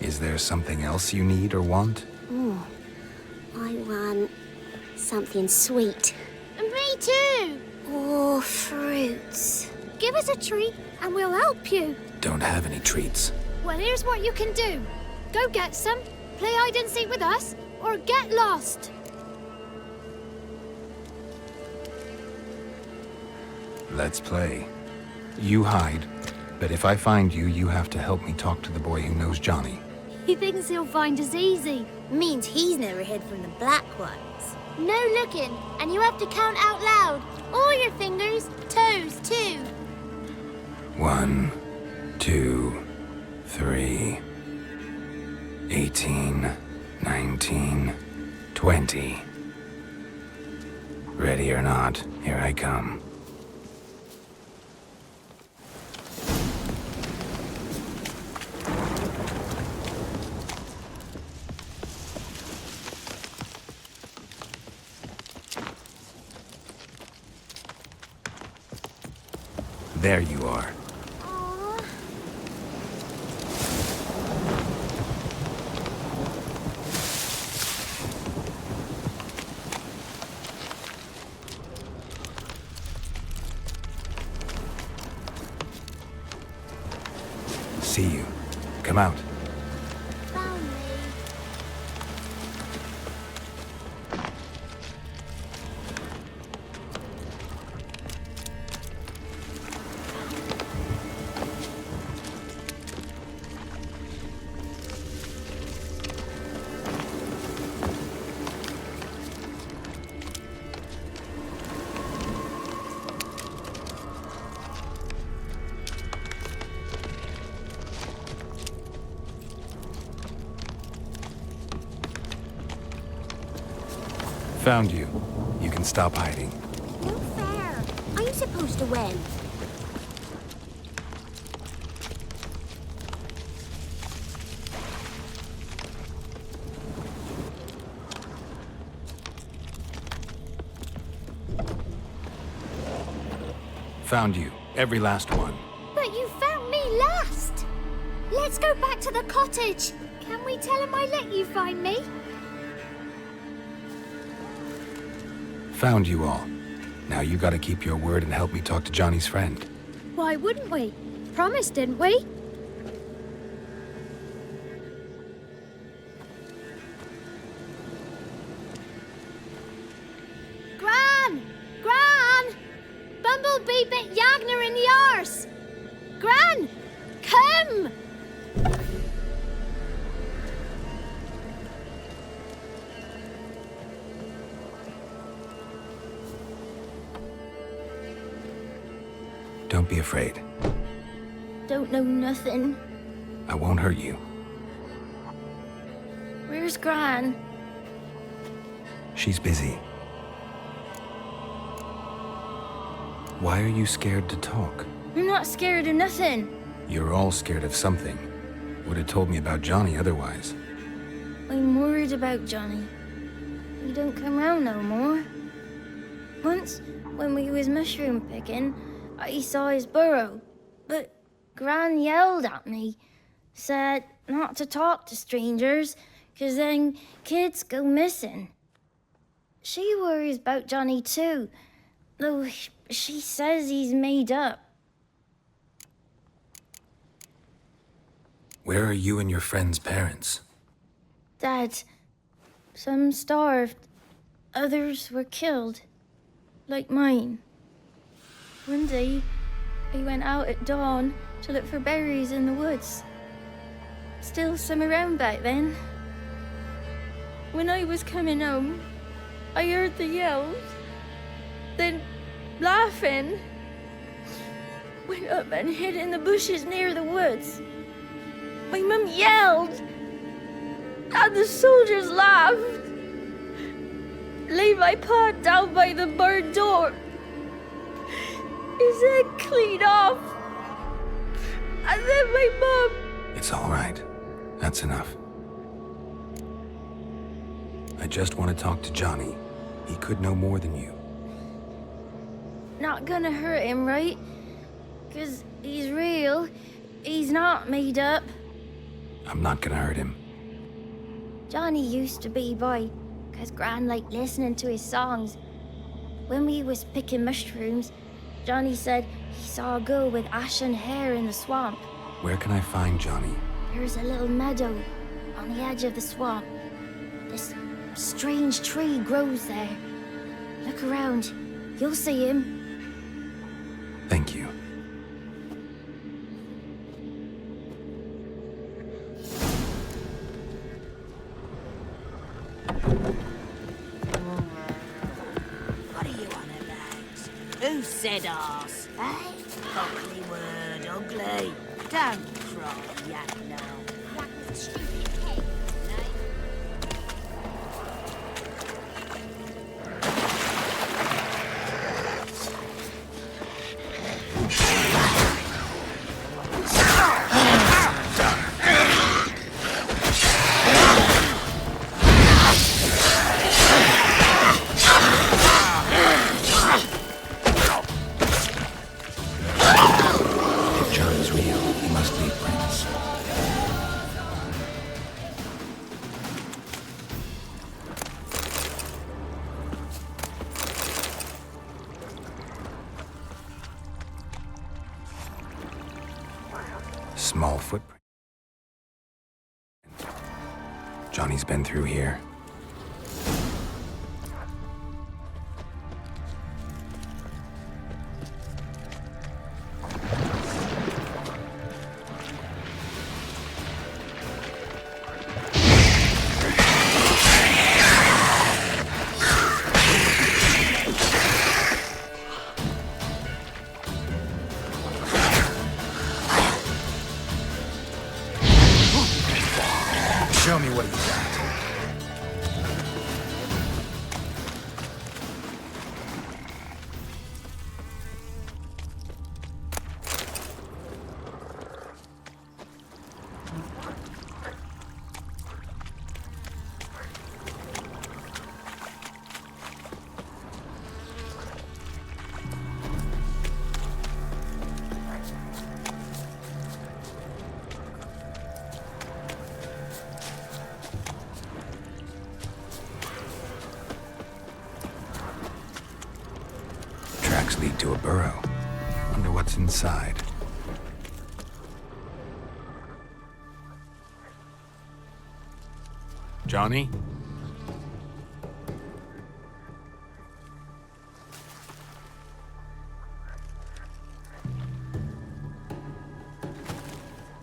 Is there something else you need or want? I want something sweet. And me too. Oh, fruits. Give us a treat and we'll help you. Don't have any treats. Well, here's what you can do. Go get some, play hide and seek with us, or get lost. Let's play. You hide, but if I find you, you have to help me talk to the boy who knows Johnny. He thinks he'll find us easy. Means he's never hid from the black ones. No looking, and you have to count out loud. All your fingers, toes too. 1, 2, 3, 18, 19, 20. Ready or not, here I come. There you are. See you. Come out. Found me. Found you. You can stop hiding. No fair. I'm supposed to win. Found you. Every last one. But you found me last. Let's go back to the cottage. Can we tell him I let you find me? Found you all. Now you gotta keep your word and help me talk to Johnny's friend. Why wouldn't we? Promised, didn't we? Gran! Gran! Bumblebee bit Yagner in the arse! Gran! Come! Don't be afraid. Don't know nothing. I won't hurt you. Where's Gran? She's busy. Why are you scared to talk? I'm not scared of nothing. You're all scared of something. Would have told me about Johnny otherwise. I'm worried about Johnny. He don't come round no more. Once, when we was mushroom picking, I saw his burrow, but Gran yelled at me, said not to talk to strangers, 'cause then kids go missing. She worries about Johnny too, though she says he's made up. Where are you and your friend's parents? Dad, some starved, others were killed, like mine. One day, I went out at dawn to look for berries in the woods. Still some around back then. When I was coming home, I heard the yells. Then, laughing, went up and hid in the bushes near the woods. My mum yelled, and the soldiers laughed. Laid my pa down by the barn door. His head clean off. And then my mum... It's all right. That's enough. I just want to talk to Johnny. He could know more than you. Not gonna hurt him, right? 'Cause he's real. He's not made up. I'm not gonna hurt him. Johnny used to be boy, 'cause Gran liked listening to his songs. When we was picking mushrooms, Johnny said he saw a girl with ashen hair in the swamp. Where can I find Johnny? There's a little meadow on the edge of the swamp. This strange tree grows there. Look around. You'll see him. Thank you. What are you on about? Who said arse, eh? Ugly word, ugly. Don't cry, Yagner. Yagner's a stupid pig. If Johnny's real, he must be Prince. Small footprint. Johnny's been through here. Show me what you got. tracks lead to a burrow. Wonder what's inside. Johnny?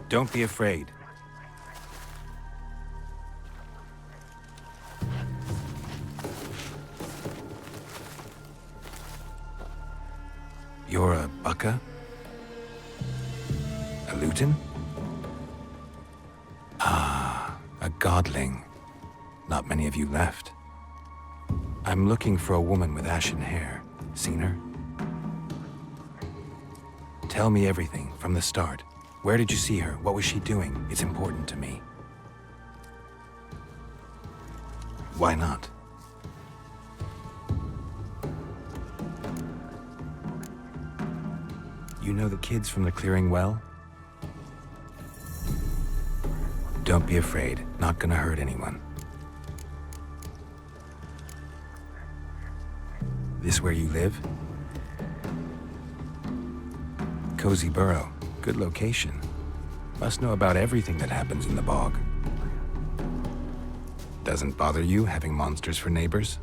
Don't be afraid. You're a Bucca? A Luton? Ah, a godling. Not many of you left. I'm looking for a woman with ashen hair. Seen her? Tell me everything from the start. Where did you see her? What was she doing? It's important to me. Why not? You know the kids from the clearing well? Don't be afraid. Not gonna hurt anyone. This where you live? Cozy burrow. Good location. Must know about everything that happens in the bog. Doesn't bother you having monsters for neighbors?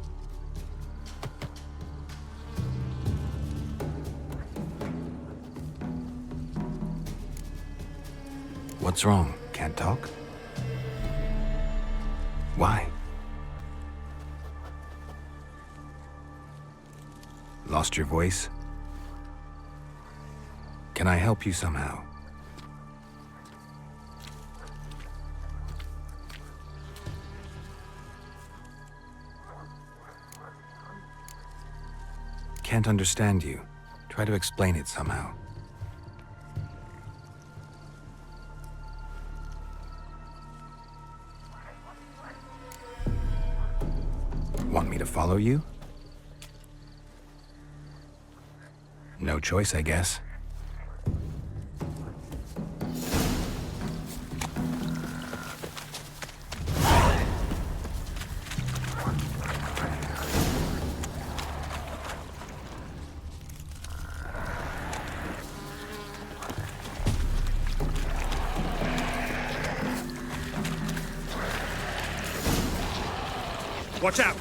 What's wrong? Can't talk? Why? Lost your voice? Can I help you somehow? Can't understand you. Try to explain it somehow. Want me to follow you? No choice, I guess. Watch out!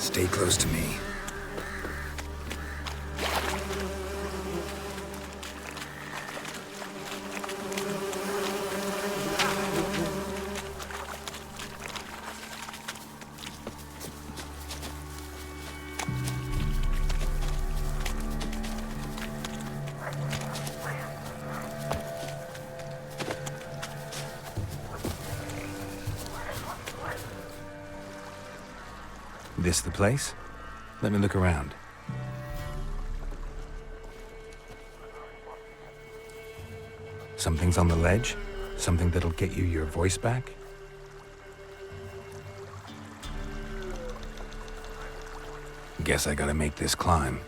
Stay close to me. This the place? Let me look around. Something's on the ledge? Something that'll get you your voice back? Guess I gotta make this climb.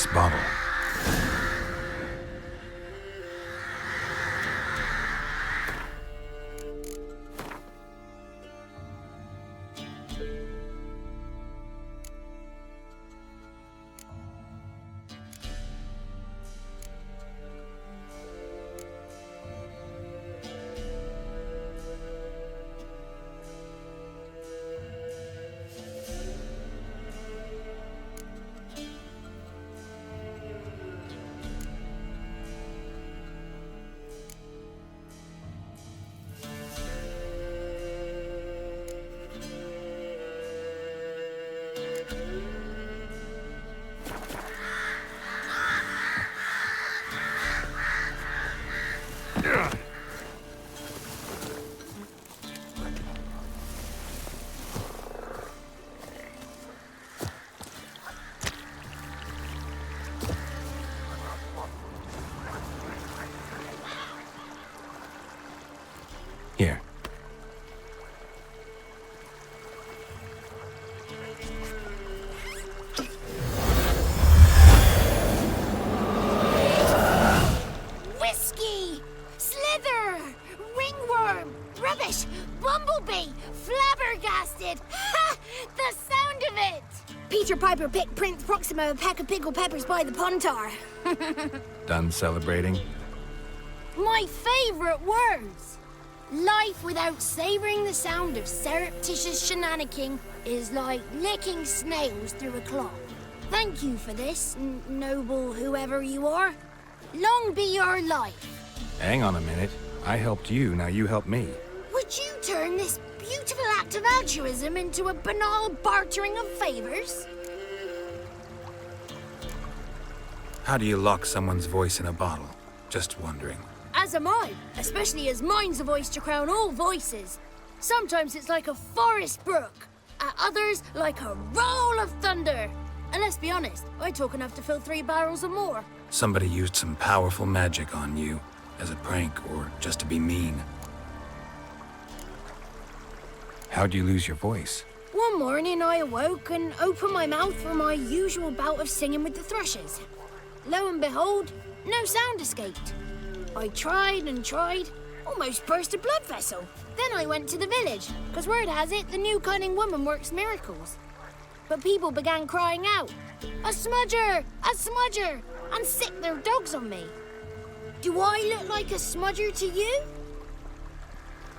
this bottle. Here. Whiskey! Slither! Ringworm! Rubbish! Bumblebee! Flabbergasted! Ha! The sound of it! Peter Piper picked Prince Proximo a pack of pickled peppers by the pontar. Done celebrating? My favorite words! Life without savoring the sound of surreptitious shenanigans is like licking snails through a cloth. Thank you for this, noble whoever you are. Long be your life. Hang on a minute. I helped you, now you help me. Would you turn this beautiful act of altruism into a banal bartering of favors? How do you lock someone's voice in a bottle? Just wondering. As am I, especially as mine's a voice to crown all voices. Sometimes it's like a forest brook, at others like a roll of thunder. And let's be honest, I talk enough to fill 3 barrels or more. Somebody used some powerful magic on you, as a prank or just to be mean. How'd you lose your voice? One morning I awoke and opened my mouth for my usual bout of singing with the thrushes. Lo and behold, no sound escaped. I tried and tried, almost burst a blood vessel. Then I went to the village, because word has it the new cunning woman works miracles. But people began crying out, "A smudger! A smudger!" and sick their dogs on me. Do I look like a smudger to you?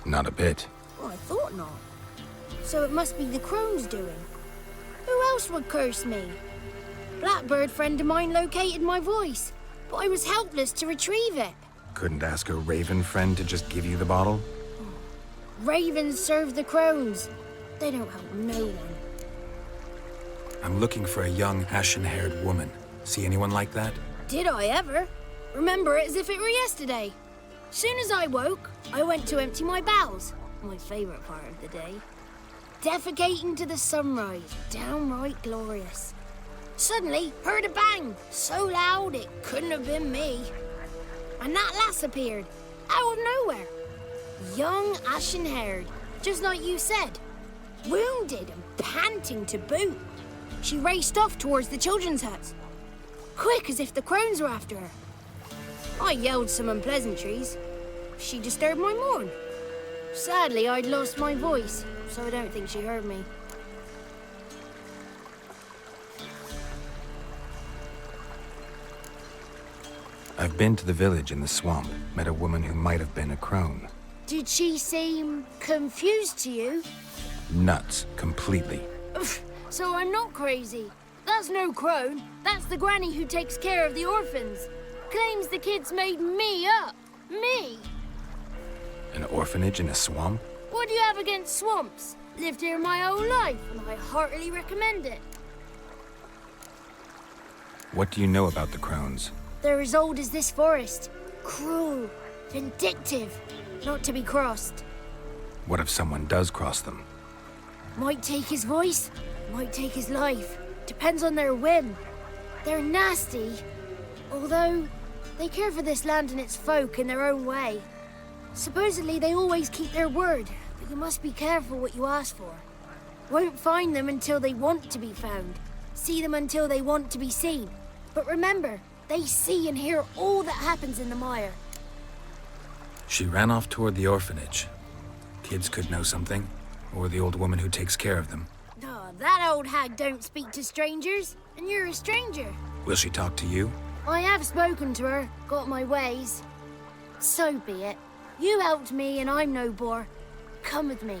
Not a bit. Well, I thought not. So it must be the Crones' doing. Who else would curse me? Blackbird friend of mine located my voice, but I was helpless to retrieve it. Couldn't ask a raven friend to just give you the bottle? Ravens serve the Crones. They don't help no one. I'm looking for a young, ashen-haired woman. See anyone like that? Did I ever? Remember it as if it were yesterday. Soon as I woke, I went to empty my bowels. My favourite part of the day. Defecating to the sunrise, downright glorious. Suddenly, heard a bang, so loud it couldn't have been me. And that lass appeared, out of nowhere. Young, ashen-haired, just like you said. Wounded and panting to boot. She raced off towards the children's huts. Quick as if the Crones were after her. I yelled some unpleasantries. She disturbed my morn. Sadly, I'd lost my voice, so I don't think she heard me. I've been to the village in the swamp, met a woman who might have been a crone. Did she seem confused to you? Nuts, completely. So I'm not crazy. That's no crone. That's the granny who takes care of the orphans. Claims the kids made me up. Me. An orphanage in a swamp? What do you have against swamps? Lived here my whole life, and I heartily recommend it. What do you know about the Crones? They're as old as this forest. Cruel, vindictive, not to be crossed. What if someone does cross them? Might take his voice, might take his life. Depends on their whim. They're nasty, although they care for this land and its folk in their own way. Supposedly they always keep their word, but you must be careful what you ask for. Won't find them until they want to be found. See them until they want to be seen. But remember, they see and hear all that happens in the mire. She ran off toward the orphanage. Kids could know something, or the old woman who takes care of them. Oh, that old hag don't speak to strangers, and you're a stranger. Will she talk to you? I have spoken to her, got my ways. So be it. You helped me and I'm no bore. Come with me.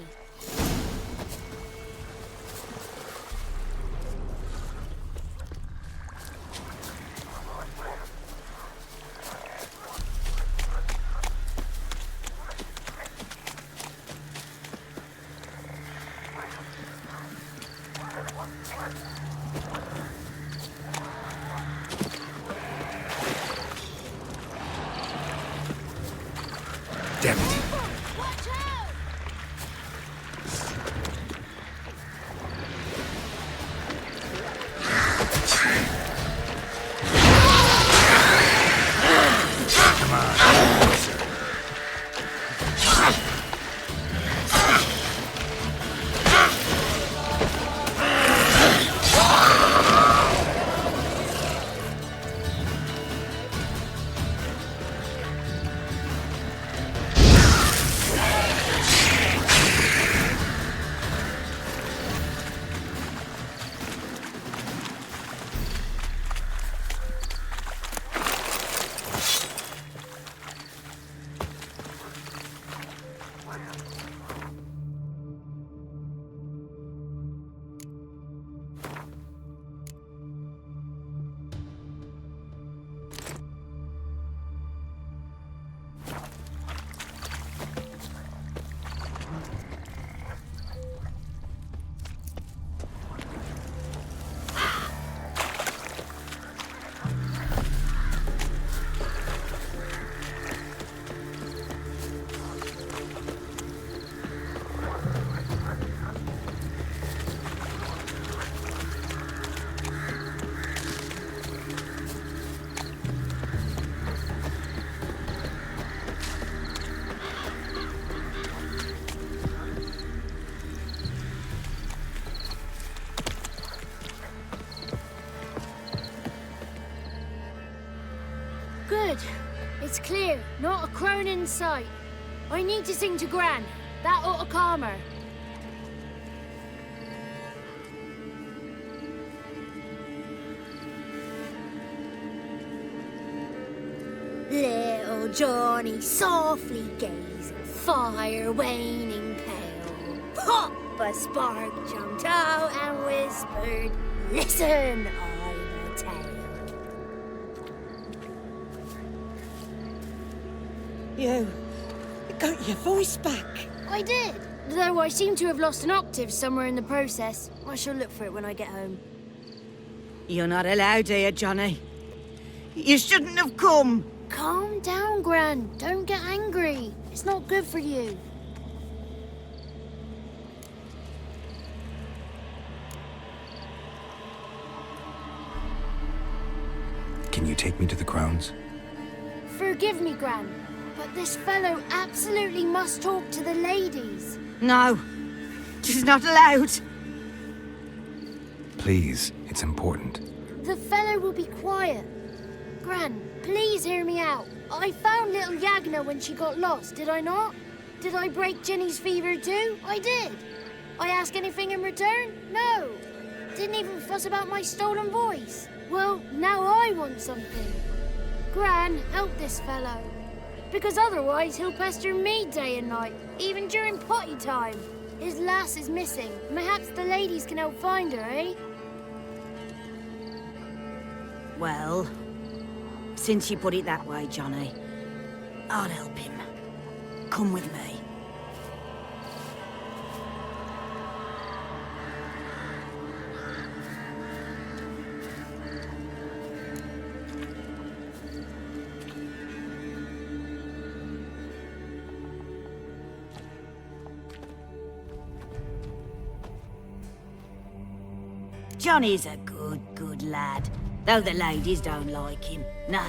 Damn it. Good. It's clear. Not a crone in sight. I need to sing to Gran. That ought to calm her. Little Johnny softly gazing, fire waning pale. Pop! A spark jumped out and whispered, "Listen, I'm a tale." You got your voice back. I did, though I seem to have lost an octave somewhere in the process. I shall look for it when I get home. You're not allowed here, Johnny. You shouldn't have come. Calm down, Gran. Don't get angry. It's not good for you. Can you take me to the Crones? Forgive me, Gran, but this fellow absolutely must talk to the ladies. No, she's not allowed. Please, it's important. The fellow will be quiet. Gran, please hear me out. I found little Yagna when she got lost, did I not? Did I break Ginny's fever too? I did. I ask anything in return? No. Didn't even fuss about my stolen voice. Well, now I want something. Gran, help this fellow. Because otherwise he'll pester me day and night, even during potty time. His lass is missing. Perhaps the ladies can help find her, eh? Well, since you put it that way, Johnny, I'll help him. Come with me. Johnny's a good lad, though the ladies don't like him. No,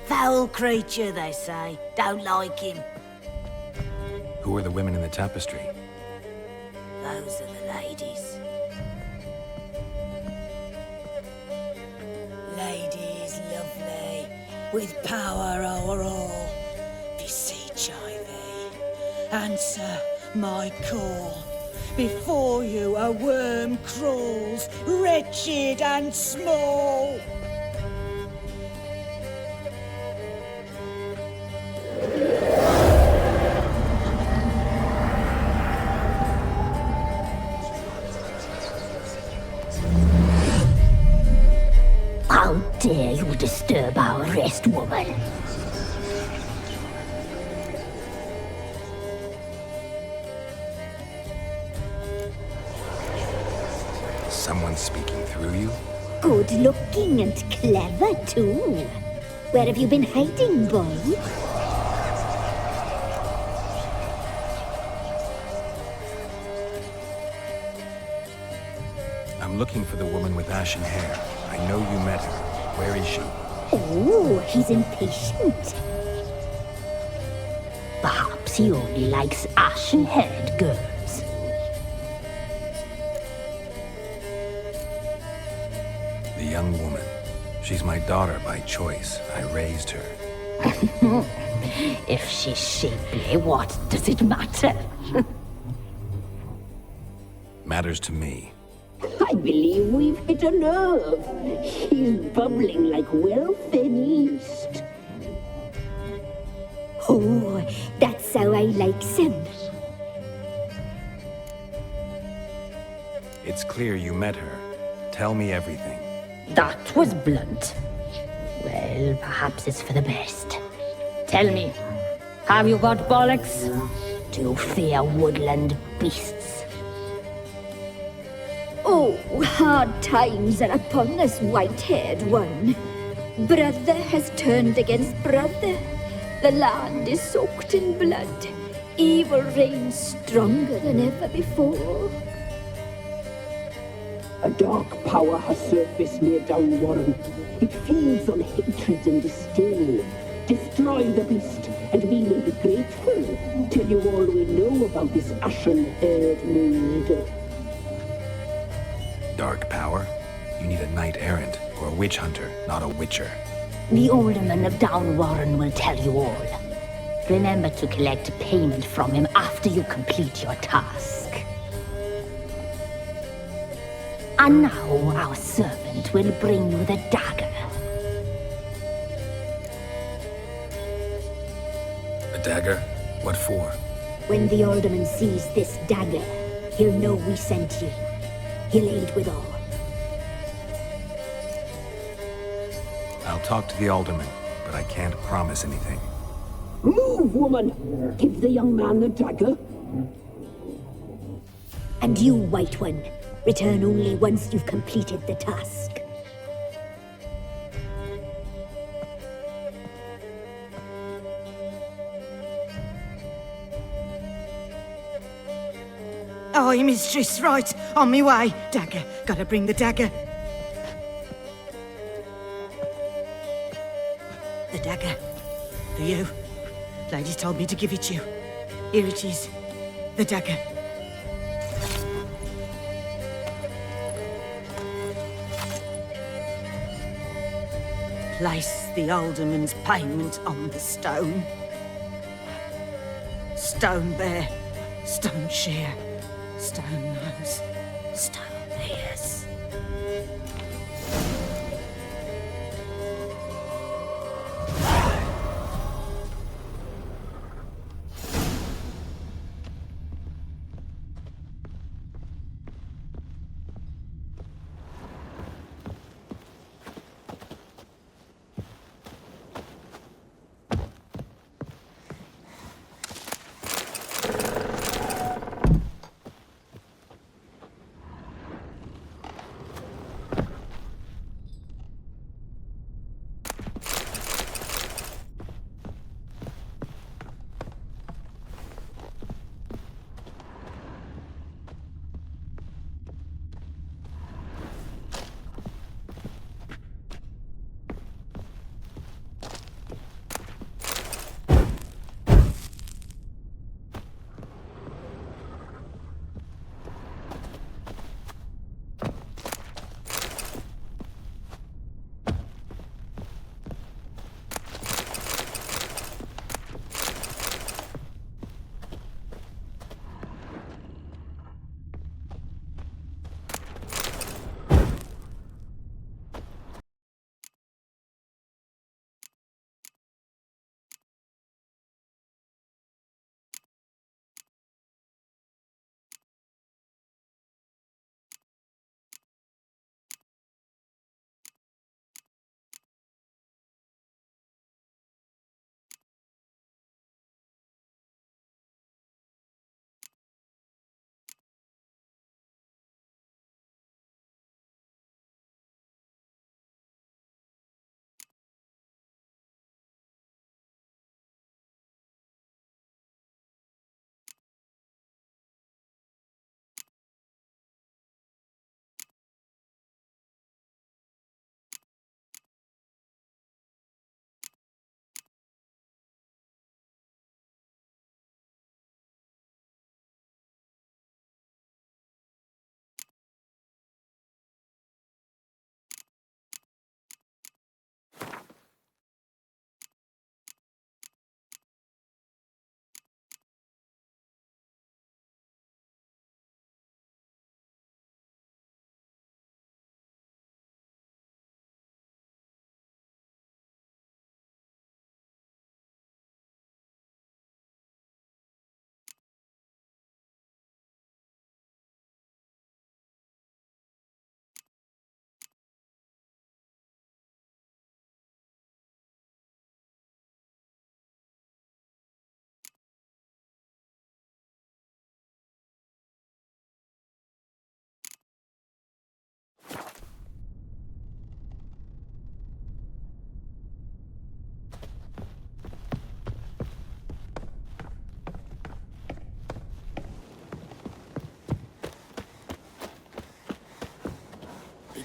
foul creature, they say. Don't like him. Who are the women in the tapestry? Those are the ladies. Ladies. with power o'er all, beseech I thee, answer my call. Before you a worm crawls, wretched and small. How dare you disturb our rest, woman? Someone speaking through you? Good looking and clever, too. Where have you been hiding, boy? I'm looking for the woman with ashen hair. I know you met her. Where is she? Oh, he's impatient. Perhaps he only likes ashen-haired girls. The young woman. She's my daughter by choice. I raised her. If she's shapely, what does it matter? Matters to me. I believe we've hit a nerve. He's bubbling like well-fed yeast. Oh, that's how I likes him. It's clear you met her. Tell me everything. That was blunt. Well, perhaps it's for the best. Tell me, have you got bollocks? Do you fear woodland beasts? Oh, hard times are upon us, white-haired one. Brother has turned against brother. The land is soaked in blood. Evil reigns stronger than ever before. A dark power has surfaced near Downwarren. It feeds on hatred and disdain. Destroy the beast, and we will be grateful. Tell you all we know about this ashen-haired maid. Dark power? You need a knight-errant or a witch hunter, not a witcher. The alderman of Downwarren will tell you all. Remember to collect payment from him after you complete your task. And now our servant will bring you the dagger. A dagger? What for? When the alderman sees this dagger, he'll know we sent you. He'll aid with all. I'll talk to the alderman, but I can't promise anything. Move, woman! Give the young man the dagger. And you, White One, return only once you've completed the task. Aye, mistress, right. On me way. Dagger. Gotta bring the dagger. The dagger. For you. Lady told me to give it you. Here it is. The dagger. Place the alderman's payment on the stone. Stone there. Stone shear. Stone nose, stone ears.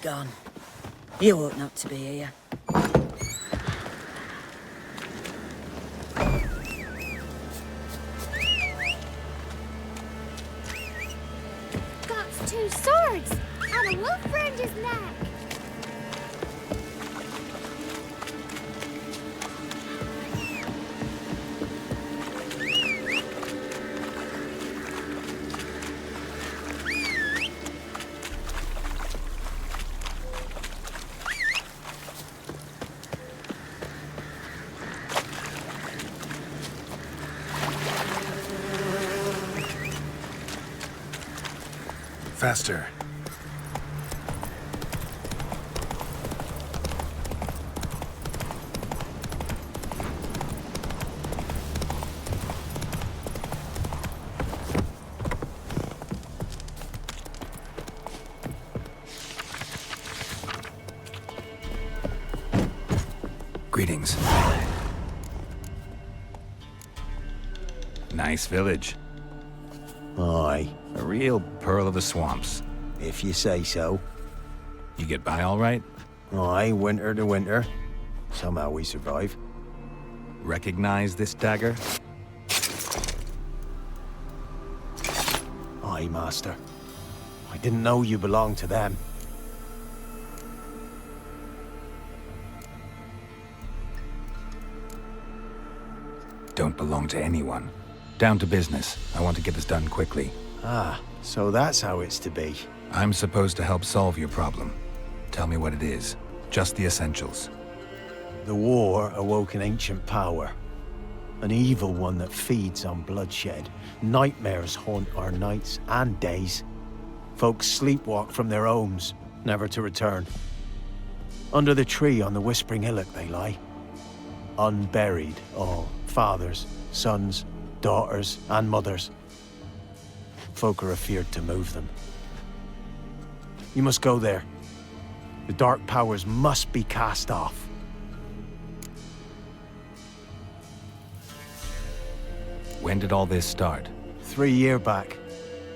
gone. You ought not to be here. Got 2 swords and a wolf round his neck. Faster. Greetings. Nice village. Aye. A real pearl of the swamps. If you say so. You get by all right? Aye, winter to winter. Somehow we survive. Recognize this dagger? Aye, master. I didn't know you belonged to them. Don't belong to anyone. Down to business. I want to get this done quickly. Ah, so that's how it's to be. I'm supposed to help solve your problem. Tell me what it is. Just the essentials. The war awoke an ancient power. An evil one that feeds on bloodshed. Nightmares haunt our nights and days. Folks sleepwalk from their homes, never to return. Under the tree on the Whispering Hillock they lie. Unburied, all. Fathers, sons, daughters, and mothers. Folk are afeard to move them. You must go there. The dark powers must be cast off. When did all this start? 3 years back.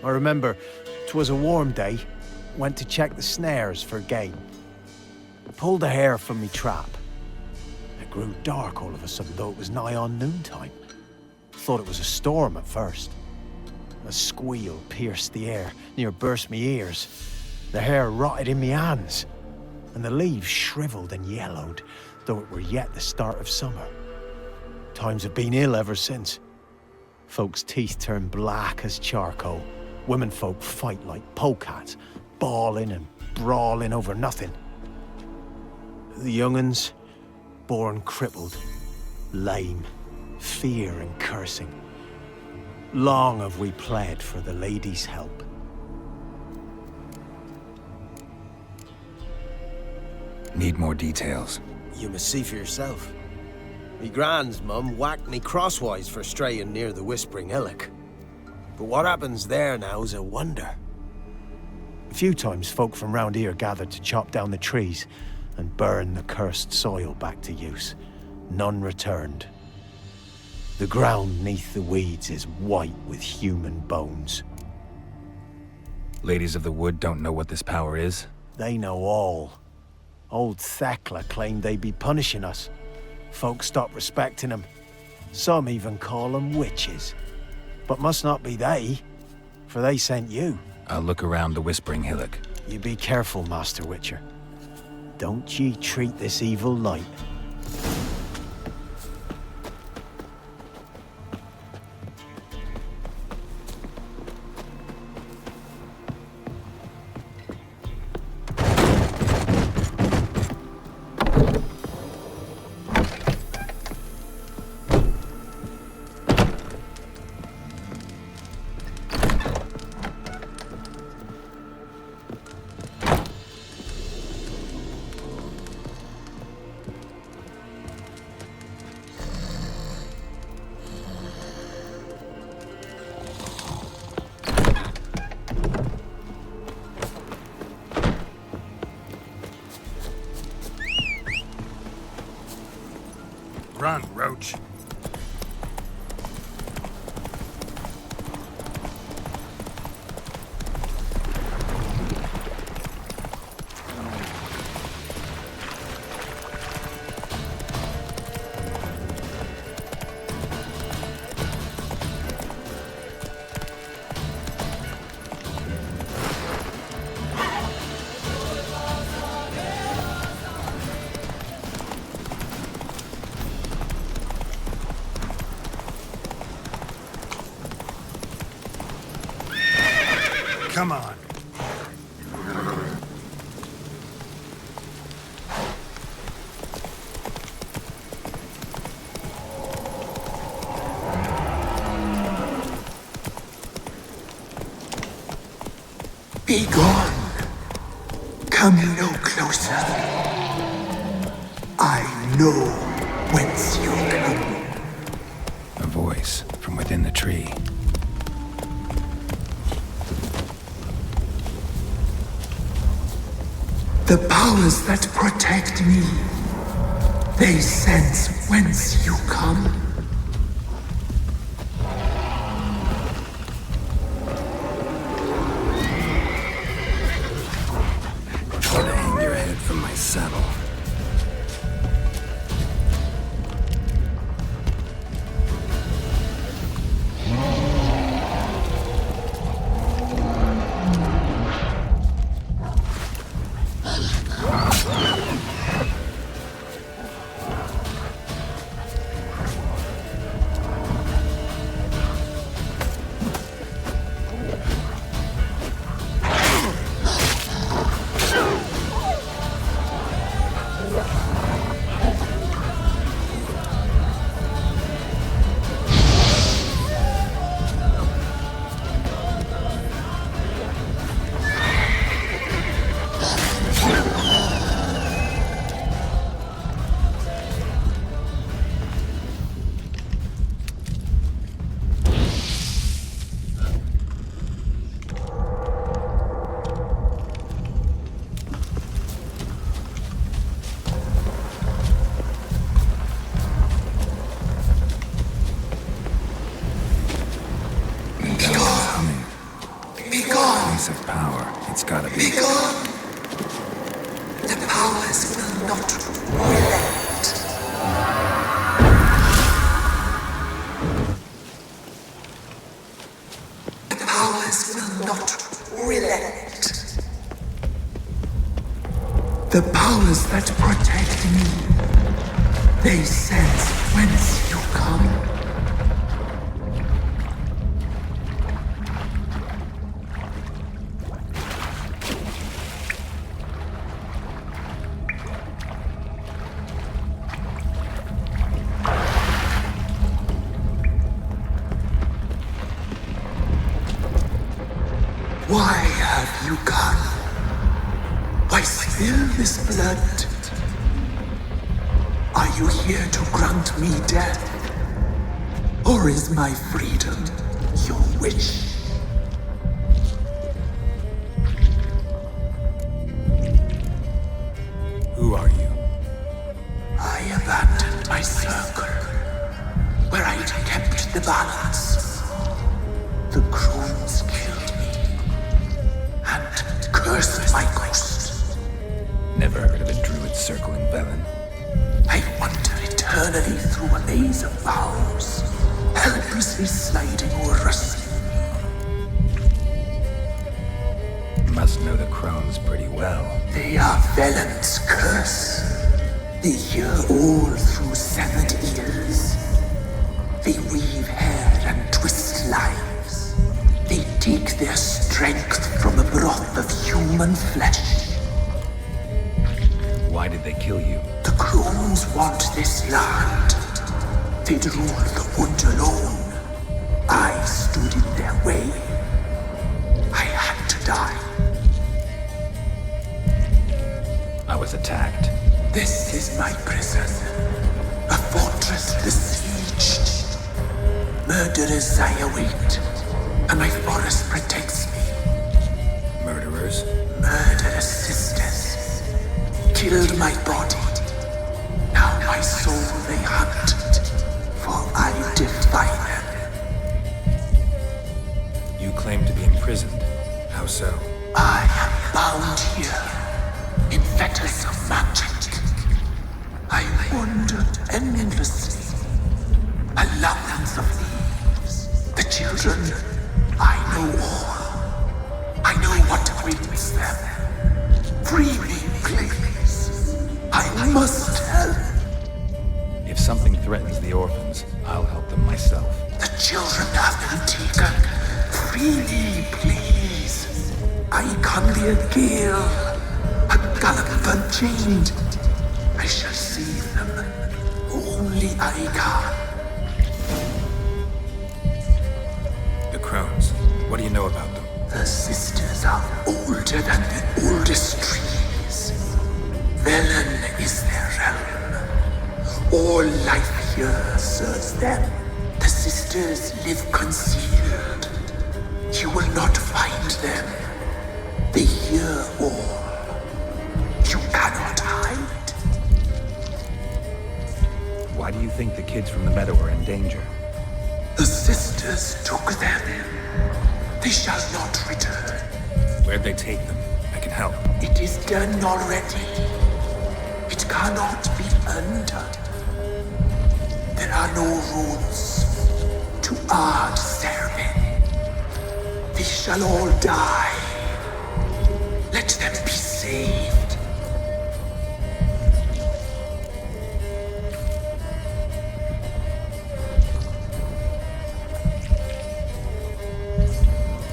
I remember 'twas a warm day. Went to check the snares for game. Pulled a hare from me trap. It grew dark all of a sudden, though it was nigh on noontime. Thought it was a storm at first. A squeal pierced the air, near burst me ears. The hair rotted in me hands, and the leaves shriveled and yellowed, though it were yet the start of summer. Times have been ill ever since. Folks' teeth turn black as charcoal. Womenfolk fight like polecats, bawling and brawling over nothing. The young'uns, born crippled, lame, fear and cursing. Long have we pled for the lady's help. Need more details. You must see for yourself. Me grand's mum whacked me crosswise for straying near the Whispering Hillock. But what happens there now's a wonder. A few times folk from round here gathered to chop down the trees and burn the cursed soil back to use. None returned. The ground neath the weeds is white with human bones. Ladies of the Wood don't know what this power is? They know all. Old Thekla claimed they'd be punishing us. Folk stopped respecting them. Some even call them witches. But must not be they, for they sent you. I'll look around the Whispering Hillock. You be careful, Master Witcher. Don't ye treat this evil light. Run, Roach. Come on. Be gone. Come no closer. I know whence you come. A voice from within the tree. The powers that protect me, they sense whence you come. Try to hang your head from my saddle. Of power. It's gotta be. Be gone! The powers will not relent. The powers will not relent. The powers that protect me, they sense whence you come. Why have you gone? Why spill this blood? Are you here to grant me death? Or is my freedom your wish? Who are you? I abandoned my circle, where I'd kept the balance. The Crones killed me, and cursed my ghost. Never heard of a druid circle in Velen. I wander eternally through a maze of vows, helplessly sliding o'er us. Must know the Crones pretty well. They are Velen's curse. They hear all through severed ears. They weave hair and twist lives. They take their strength from a broth of human flesh. Why did they kill you? The Crones want this land. They'd rule the wood alone. I stood in their way. I had to die. I was attacked. This is my prison. A fortress besieged. Murderers I await, and my forest protects me. Murderers? Murderous sisters. Killed my body. Now my soul they hunt, for I defy them. You claim to be imprisoned. How so? I am bound here, in fetters of magic. I wandered endlessly, a labyrinth of leaves. The children, I know all. I know what awaits them. Free me, please. I must help. If something threatens the orphans, I'll help them myself. The children have been taken. Free me, please. chained. I shall save them. Only I can. The Crones. What do you know about them? The sisters are older than the oldest trees. Velen is their realm. All life here serves them. The sisters live concealed. You will not find them. They hear all. You cannot hide. Why do you think the kids from the meadow are in danger? The sisters took them. They shall not return. Where'd they take them? I can help. It is done already. It cannot be undone. There are no rules to our serving. They shall all die. Let them be saved.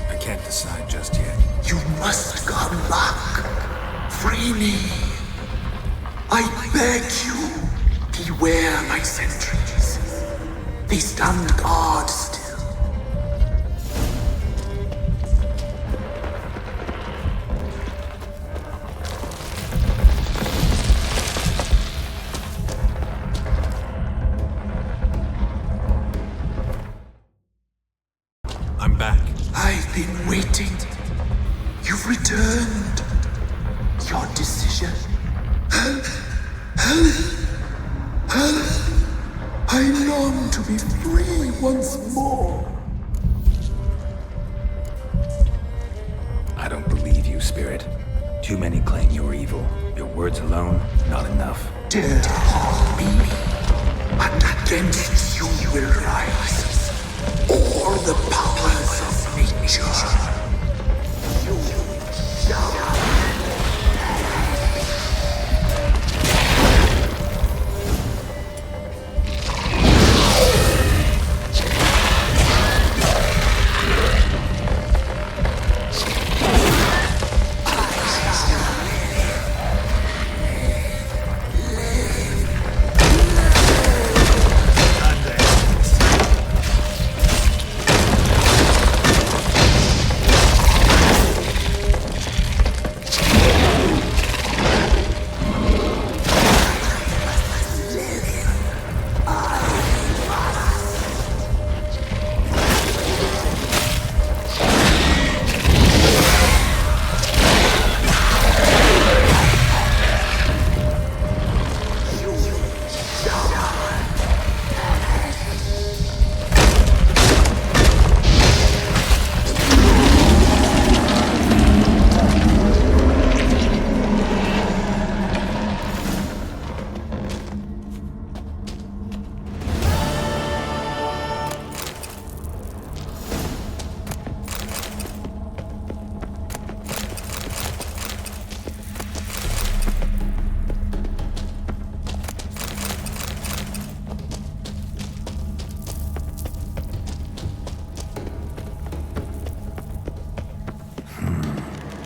I can't decide just yet. You must come back. Free me. I beg you. Beware my sentries. They stand guard still. I'm back. I've been waiting. You've returned. Your decision. I long to be free once more. I don't believe you, Spirit. Too many claim you're evil. Your words alone, not enough. Dare to harm me, and against you will rise all the powers of nature. You shall.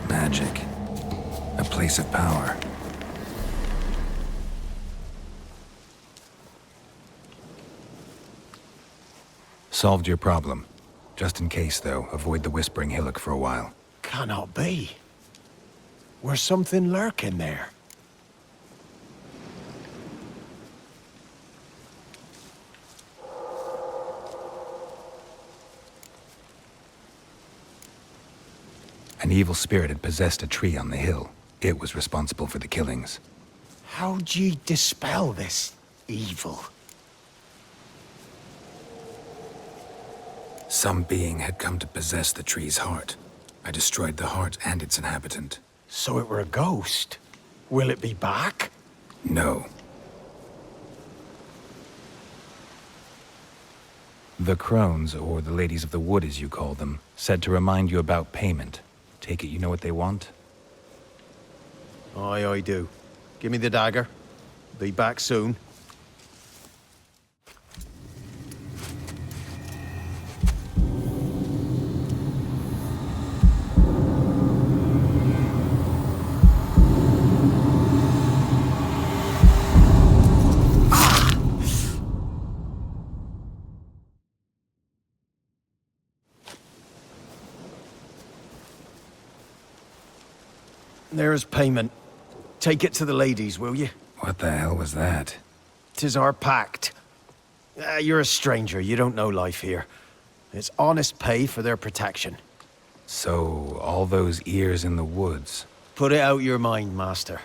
Magic. A place of power. Solved your problem. Just in case, though, avoid the Whispering Hillock for a while. Cannot be. Where's something lurking there? An evil spirit had possessed a tree on the hill. It was responsible for the killings. How'd ye dispel this evil? Some being had come to possess the tree's heart. I destroyed the heart and its inhabitant. So it were a ghost. Will it be back? No. The Crones, or the Ladies of the Wood as you call them, said to remind you about payment. Take it you know what they want? Aye, I do. Give me the dagger. Be back soon. There's payment. Take it to the ladies, will you? What the hell was that? 'Tis our pact. You're a stranger, you don't know life here. It's honest pay for their protection. So, all those ears in the woods. Put it out your mind, master.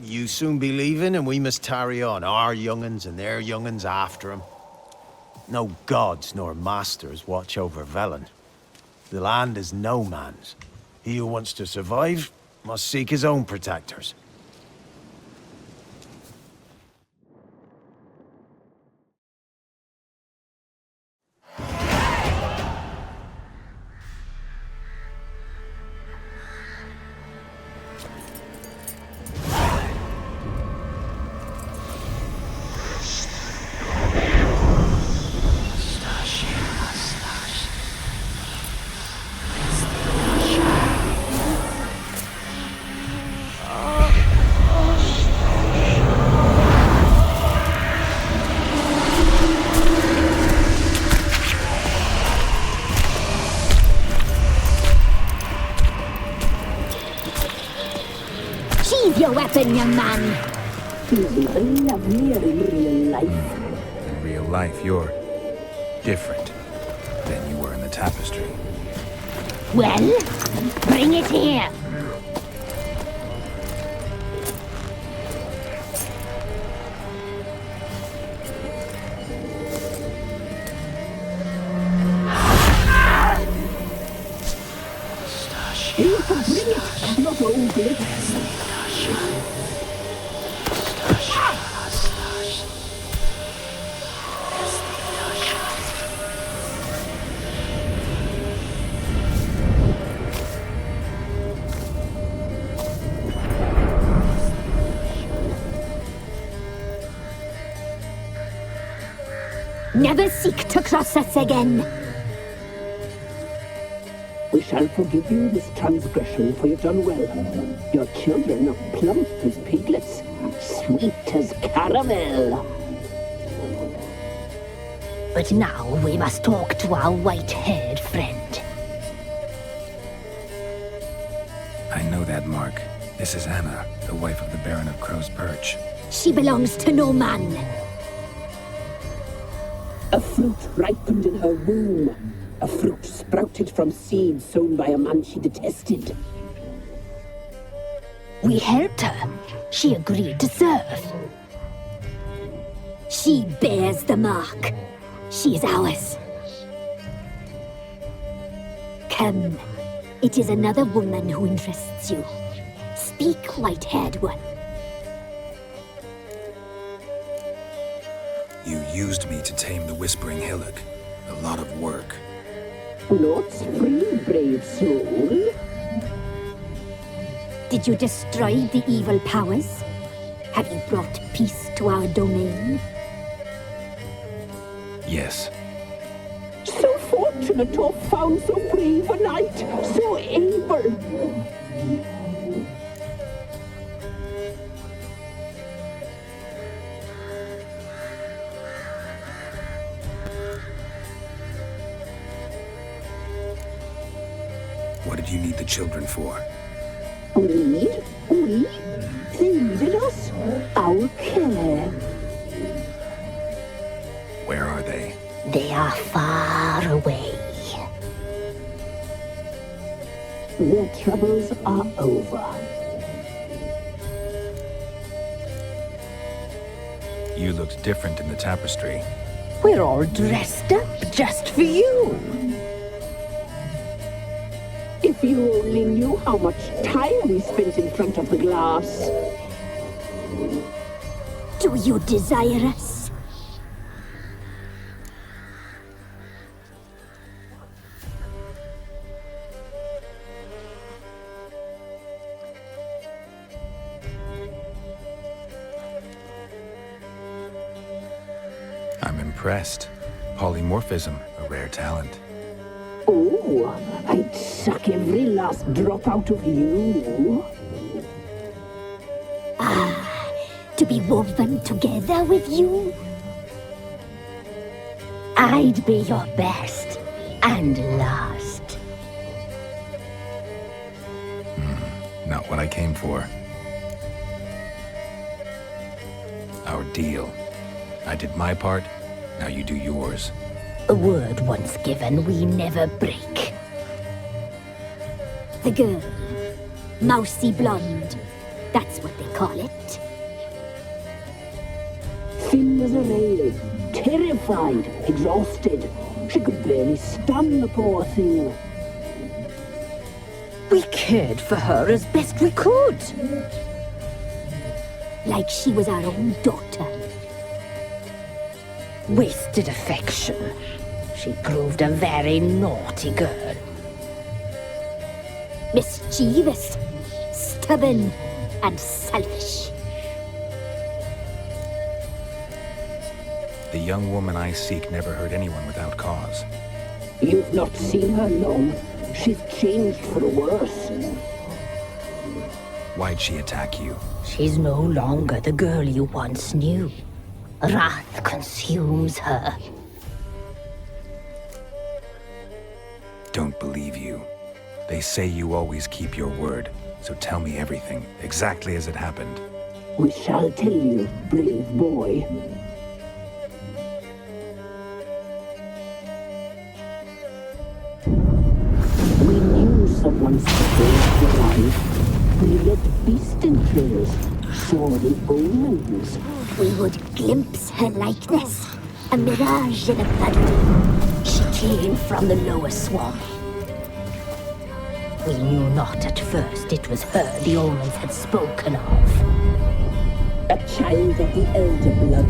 You soon be leaving and we must tarry on, our young'uns and their young'uns after 'em. No gods nor masters watch over Velen. The land is no man's. He who wants to survive must seek his own protectors. Sheathe your weapon, young man. He's even lovelier in real life. In real life, you're different than you were in the tapestry. Well, bring it here. You can bring it, not hold it. Never seek to cross us again. We shall forgive you this transgression, for you've done well. Your children are plump as piglets, sweet as caramel. But now we must talk to our white-haired friend. I know that mark. This is Anna, the wife of the Baron of Crow's Perch. She belongs to no man. A fruit ripened in her womb. A fruit sprouted from seeds sown by a man she detested. We helped her. She agreed to serve. She bears the mark. She is ours. Come. It is another woman who interests you. Speak, white-haired one. You used me to tame the Whispering Hillock. A lot of work. Naught's free, brave soul. Did you destroy the evil powers? Have you brought peace to our domain? Yes. So fortunate to have found so brave a knight, so able. What did you need the children for? We? They needed us. Our care. Where are they? They are far away. Their troubles are over. You looked different in the tapestry. We're all dressed up just for you. If you only knew how much time we spent in front of the glass. Do you desire us? I'm impressed. Polymorphism, a rare talent. Oh, I'd suck every last drop out of you. To be woven together with you? I'd be your best and last. Not what I came for. Our deal. I did my part, now you do yours. A word once given, we never break. The girl. Mousy blonde. That's what they call it. Thin as a rail, terrified, exhausted. She could barely stand, the poor thing. We cared for her as best we could. Like she was our own daughter. Wasted affection. She proved a very naughty girl. Mischievous, stubborn, and selfish. The young woman I seek never hurt anyone without cause. You've not seen her long. She's changed for the worse. Why'd she attack you? She's no longer the girl you once knew. Wrath consumes her. Don't believe you. They say you always keep your word, so tell me everything, exactly as it happened. We shall tell you, brave boy. We knew someone supposed to arrive. We read beast entrails, saw the omens. We would glimpse her likeness. A mirage in a blood. She came from the lower swamp. We knew not at first it was her the omens had spoken of. A child of the elder blood.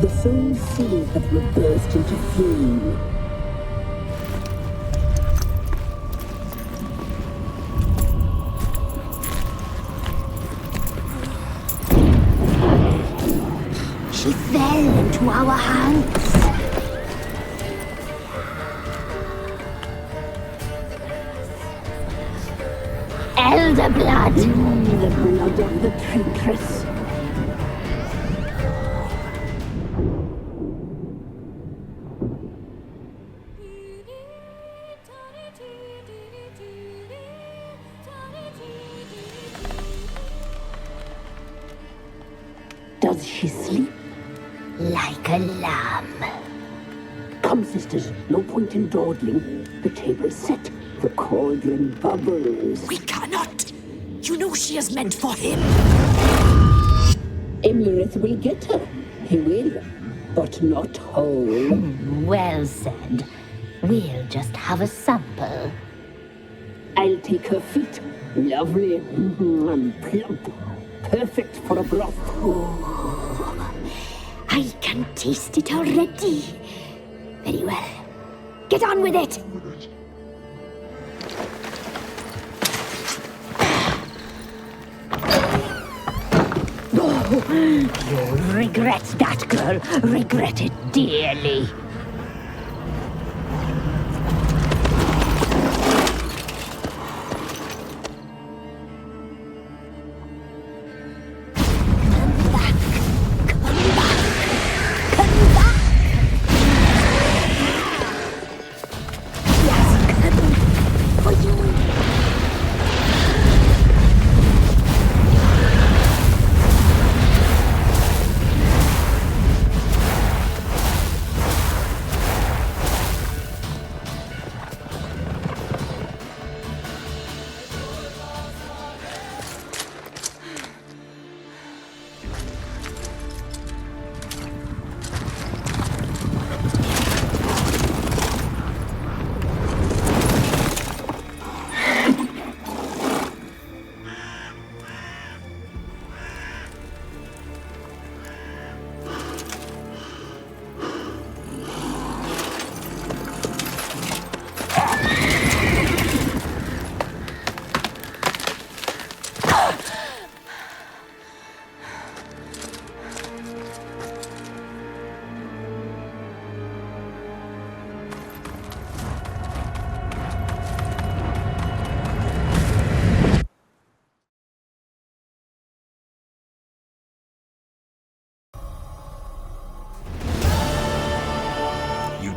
The soul seed that will burst into flame. She fell into our hands. Elder blood. The blood of the traitress. Does she sleep? Like a lamb. Come, sisters, no point in dawdling. The table's set. The cauldron bubbles. We cannot! You know she is meant for him! Emirith will get her. He will. But not whole. Well said. We'll just have a sample. I'll take her feet. Lovely. And plump. Perfect for a broth. Oh, I can taste it already. Very well. Get on with it. You'll regret that, girl. Regret it dearly.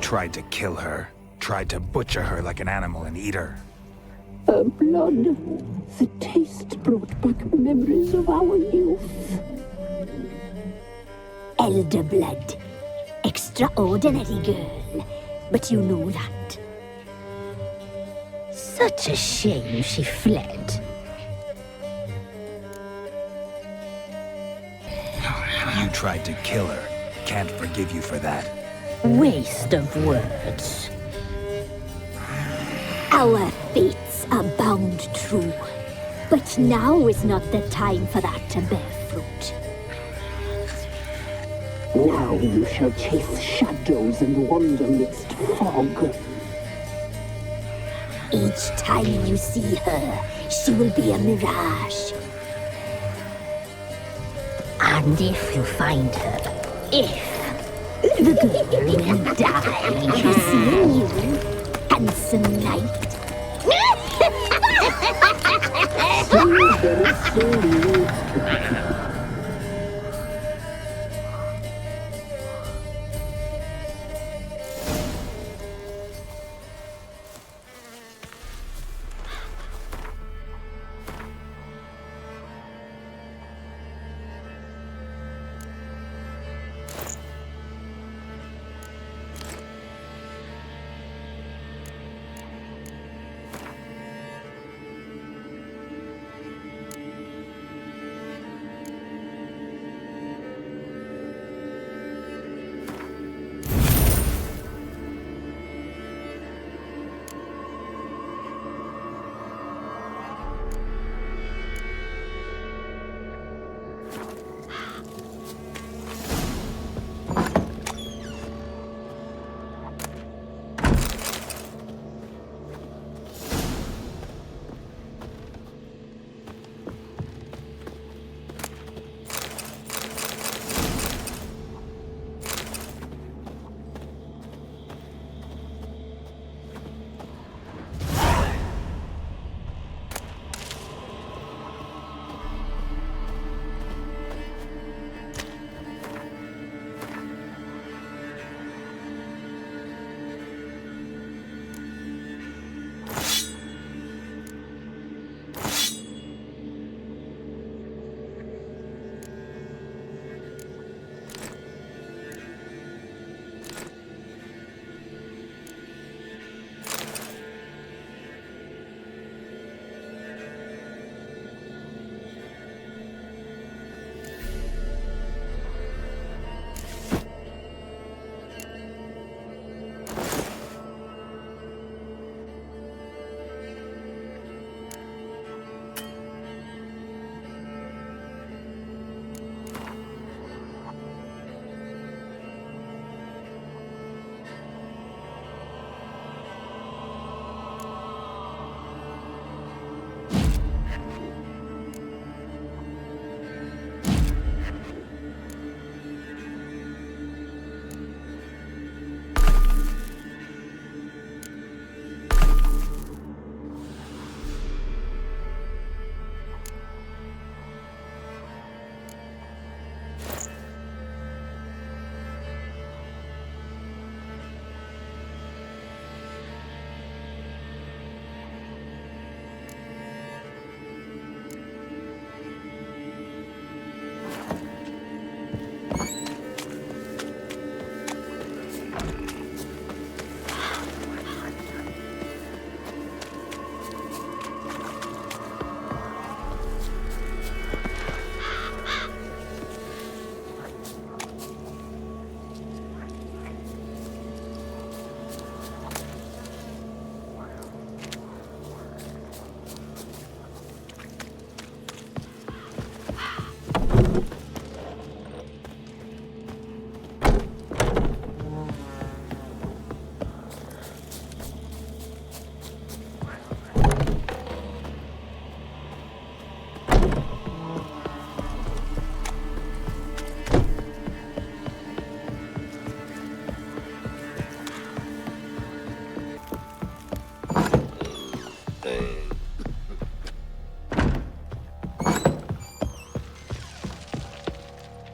Tried to kill her, tried to butcher her like an animal and eat her. Her blood. The taste brought back memories of our youth. Elder blood. Extraordinary girl. But you know that. Such a shame she fled. You tried to kill her. Can't forgive you for that. Waste of words. Our fates are bound true. But now is not the time for that to bear fruit. Now you shall chase shadows and wander midst fog. Each time you see her, she will be a mirage. And if you find her, the girl will die. You see you, handsome knight.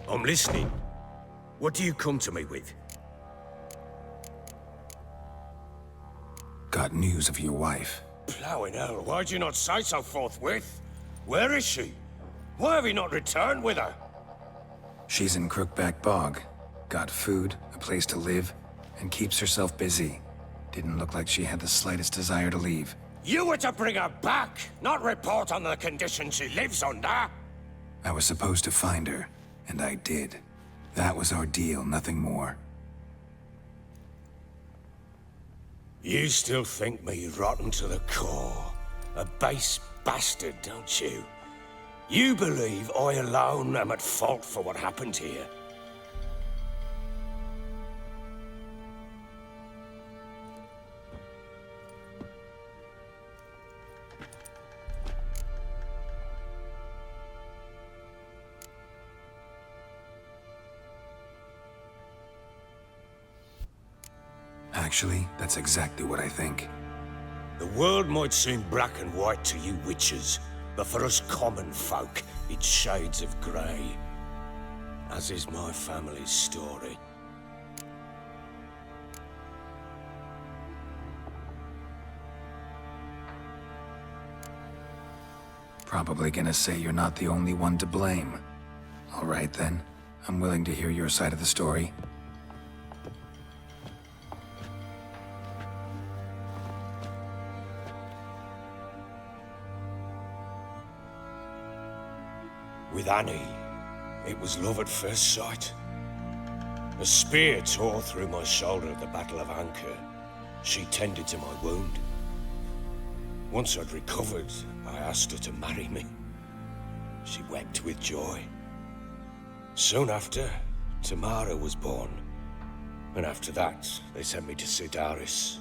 I'm listening. What do you come to me with? Got news of your wife. Plowing hell, why'd you not say so forthwith? Where is she? Why have you not returned with her? She's in Crookback Bog. Got food, a place to live, and keeps herself busy. Didn't look like she had the slightest desire to leave. You were to bring her back, not report on the conditions she lives under. I was supposed to find her, and I did. That was our deal, nothing more. You still think me rotten to the core. A base bastard, don't you? You believe I alone am at fault for what happened here. Actually, that's exactly what I think. The world might seem black and white to you witches, but for us common folk, it's shades of grey. As is my family's story. Probably gonna say you're not the only one to blame. All right then, I'm willing to hear your side of the story. With Annie, it was love at first sight. A spear tore through my shoulder at the Battle of Anchor. She tended to my wound. Once I'd recovered, I asked her to marry me. She wept with joy. Soon after, Tamara was born. And after that, they sent me to Sidaris.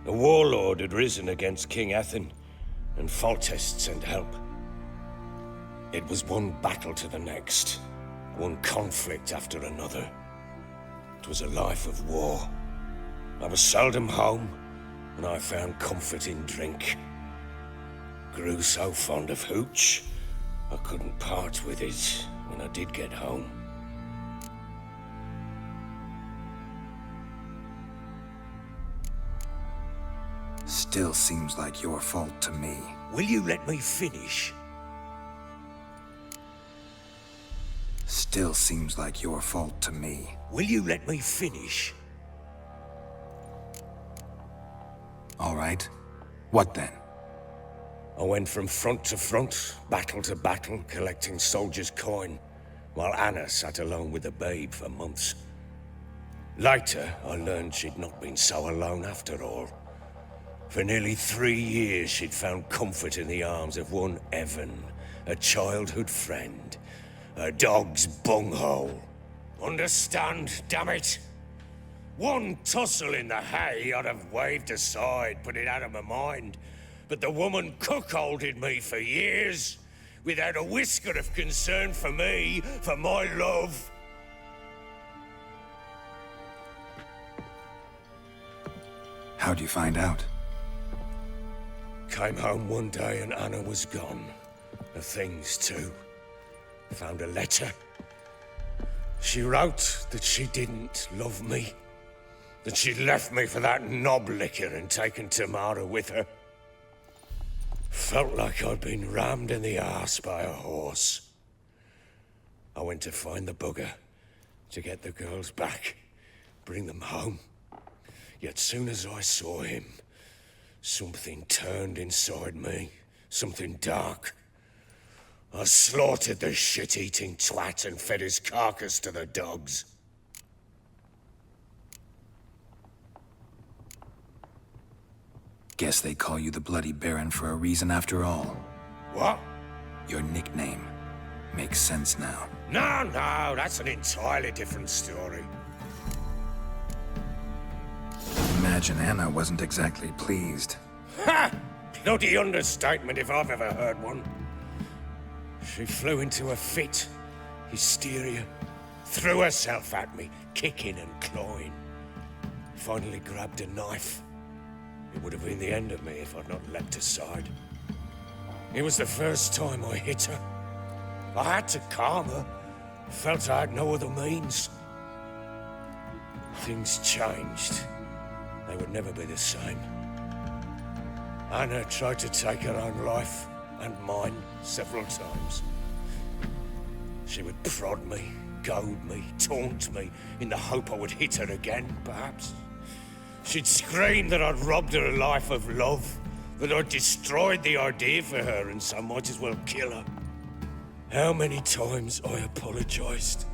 A warlord had risen against King Ethan, and Foltest sent help. It was one battle to the next, one conflict after another. It was a life of war. I was seldom home, and I found comfort in drink. Grew so fond of hooch, I couldn't part with it when I did get home. Still seems like your fault to me. Will you let me finish? Still seems like your fault to me. Will you let me finish? All right. What then? I went from front to front, battle to battle, collecting soldiers' coin, while Anna sat alone with the babe for months. Later, I learned she'd not been so alone after all. For nearly 3 years, she'd found comfort in the arms of one Evan, a childhood friend. A dog's bunghole. Understand, damn it? One tussle in the hay I'd have waved aside, put it out of my mind. But the woman cuckolded me for years, without a whisker of concern for me, for my love. How'd you find out? Came home one day and Anna was gone. The things too. Found a letter. She wrote that she didn't love me. That she'd left me for that knob licker and taken Tamara with her. Felt like I'd been rammed in the arse by a horse. I went to find the bugger, to get the girls back, bring them home. Yet soon as I saw him, something turned inside me, something dark. I slaughtered the shit-eating twat and fed his carcass to the dogs. Guess they call you the Bloody Baron for a reason after all. What? Your nickname. Makes sense now. No, that's an entirely different story. Imagine Anna wasn't exactly pleased. Ha! Bloody understatement if I've ever heard one. She flew into a fit, hysteria, threw herself at me, kicking and clawing. Finally grabbed a knife. It would have been the end of me if I'd not leapt aside. It was the first time I hit her. I had to calm her. Felt I had no other means. Things changed. They would never be the same. Anna tried to take her own life, and mine, several times. She would prod me, goad me, taunt me, in the hope I would hit her again, perhaps. She'd scream that I'd robbed her life of love, that I'd destroyed the idea for her, and so might as well kill her. How many times I apologized.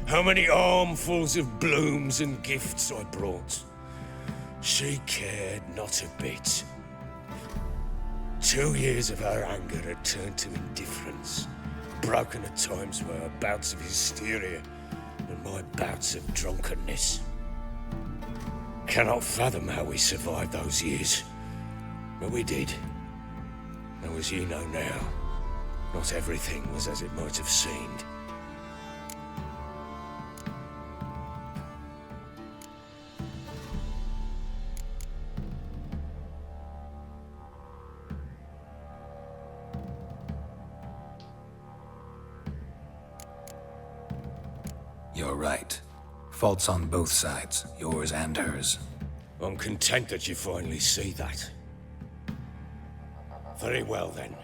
How many armfuls of blooms and gifts I brought. She cared not a bit. 2 years of her anger had turned to indifference, broken at times by her bouts of hysteria and my bouts of drunkenness. Cannot fathom how we survived those years, but we did. Though as you know now, not everything was as it might have seemed. You're right. Faults on both sides, yours and hers. I'm content that you finally see that. Very well then.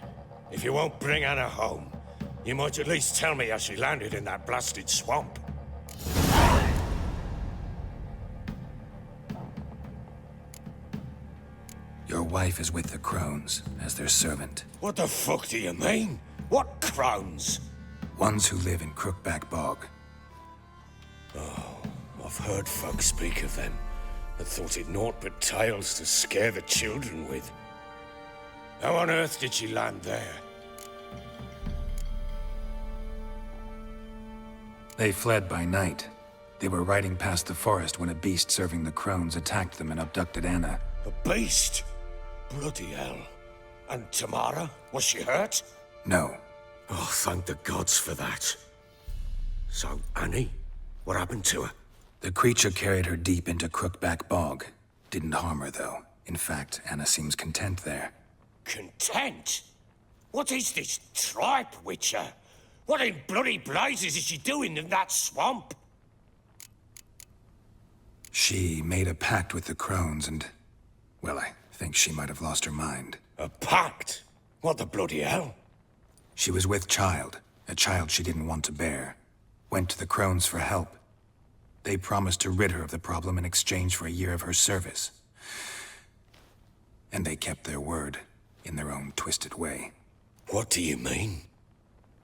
If you won't bring Anna home, you might at least tell me how she landed in that blasted swamp. Your wife is with the Crones, as their servant. What the fuck do you mean? What Crones? Ones who live in Crookback Bog. Oh, I've heard folk speak of them, but thought it naught but tales to scare the children with. How on earth did she land there? They fled by night. They were riding past the forest when a beast serving the Crones attacked them and abducted Anna. A beast? Bloody hell. And Tamara? Was she hurt? No. Oh, thank the gods for that. So, Annie? What happened to her? The creature carried her deep into Crookback Bog. Didn't harm her, though. In fact, Anna seems content there. Content? What is this tripe, Witcher? What in bloody blazes is she doing in that swamp? She made a pact with the Crones and... well, I think she might have lost her mind. A pact? What the bloody hell? She was with child, a child she didn't want to bear. Went to the Crones for help. They promised to rid her of the problem in exchange for a year of her service. And they kept their word, in their own twisted way. What do you mean?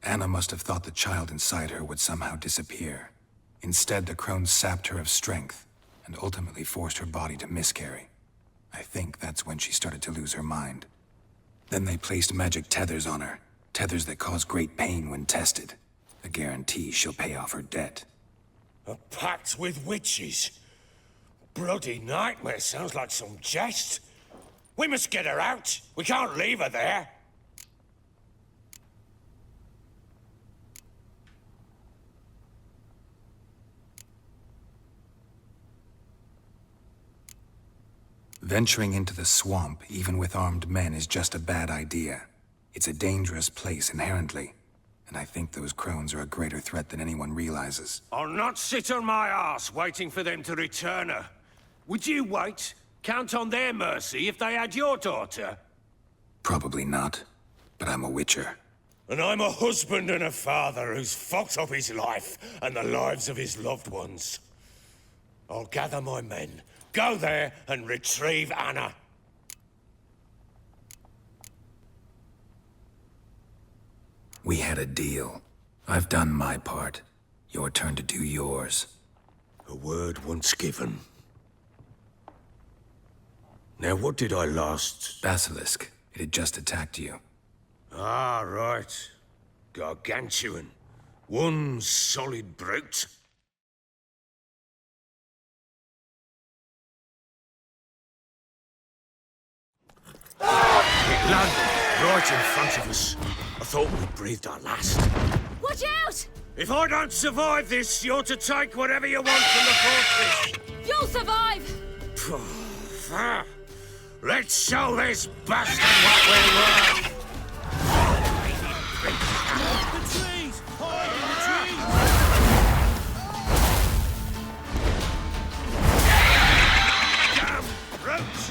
Anna must have thought the child inside her would somehow disappear. Instead, the Crones sapped her of strength, and ultimately forced her body to miscarry. I think that's when she started to lose her mind. Then they placed magic tethers on her, tethers that cause great pain when tested. A guarantee she'll pay off her debt. A pact with witches? Bloody nightmare, sounds like some jest. We must get her out. We can't leave her there. Venturing into the swamp, even with armed men, is just a bad idea. It's a dangerous place inherently. And I think those Crones are a greater threat than anyone realizes. I'll not sit on my arse waiting for them to return her. Would you wait? Count on their mercy if they had your daughter? Probably not, but I'm a witcher. And I'm a husband and a father who's fucked up his life and the lives of his loved ones. I'll gather my men, go there and retrieve Anna. We had a deal. I've done my part. Your turn to do yours. A word once given. Now, what did I last... Basilisk. It had just attacked you. Ah, right. Gargantuan. One solid brute. It landed right in front of us. I thought we breathed our last. Watch out! If I don't survive this, you're to take whatever you want from the fortress. You'll survive! Let's show this bastard what we're worth! The trees! Hide in the trees! Damn brute!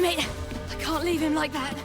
Damn it! I can't leave him like that.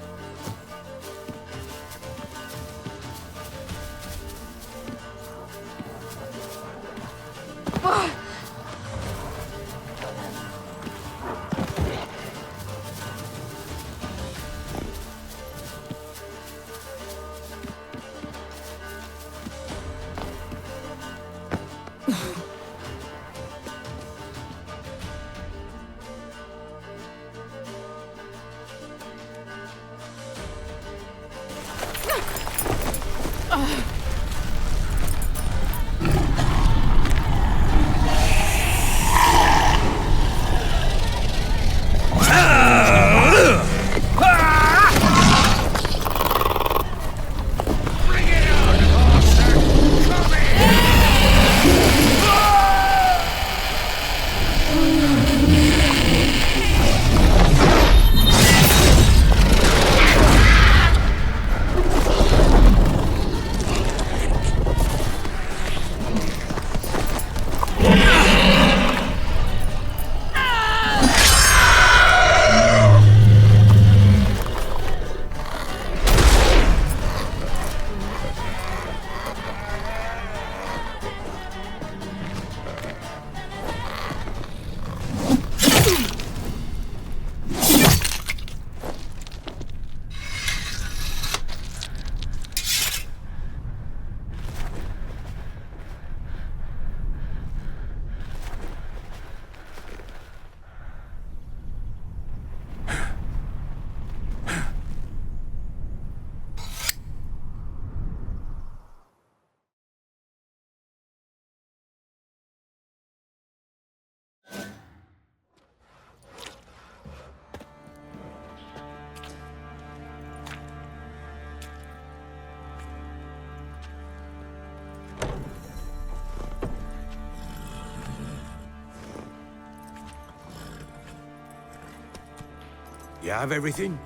You have everything?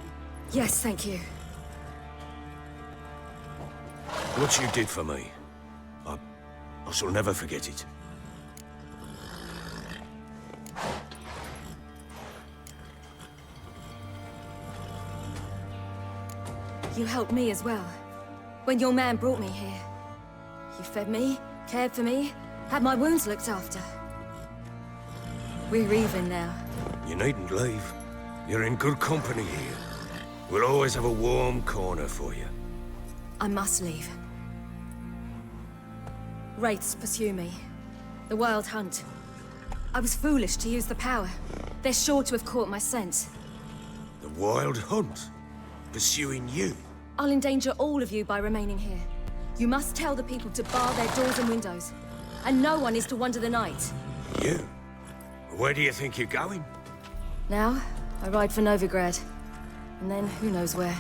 Yes, thank you. What you did for me, I shall never forget it. You helped me as well. When your man brought me here. You fed me, cared for me, had my wounds looked after. We're even now. You needn't leave. You're in good company here. We'll always have a warm corner for you. I must leave. Wraiths pursue me. The Wild Hunt. I was foolish to use the power. They're sure to have caught my scent. The Wild Hunt? Pursuing you? I'll endanger all of you by remaining here. You must tell the people to bar their doors and windows. And no one is to wander the night. You? Where do you think you're going? Now, I ride for Novigrad. And then who knows where.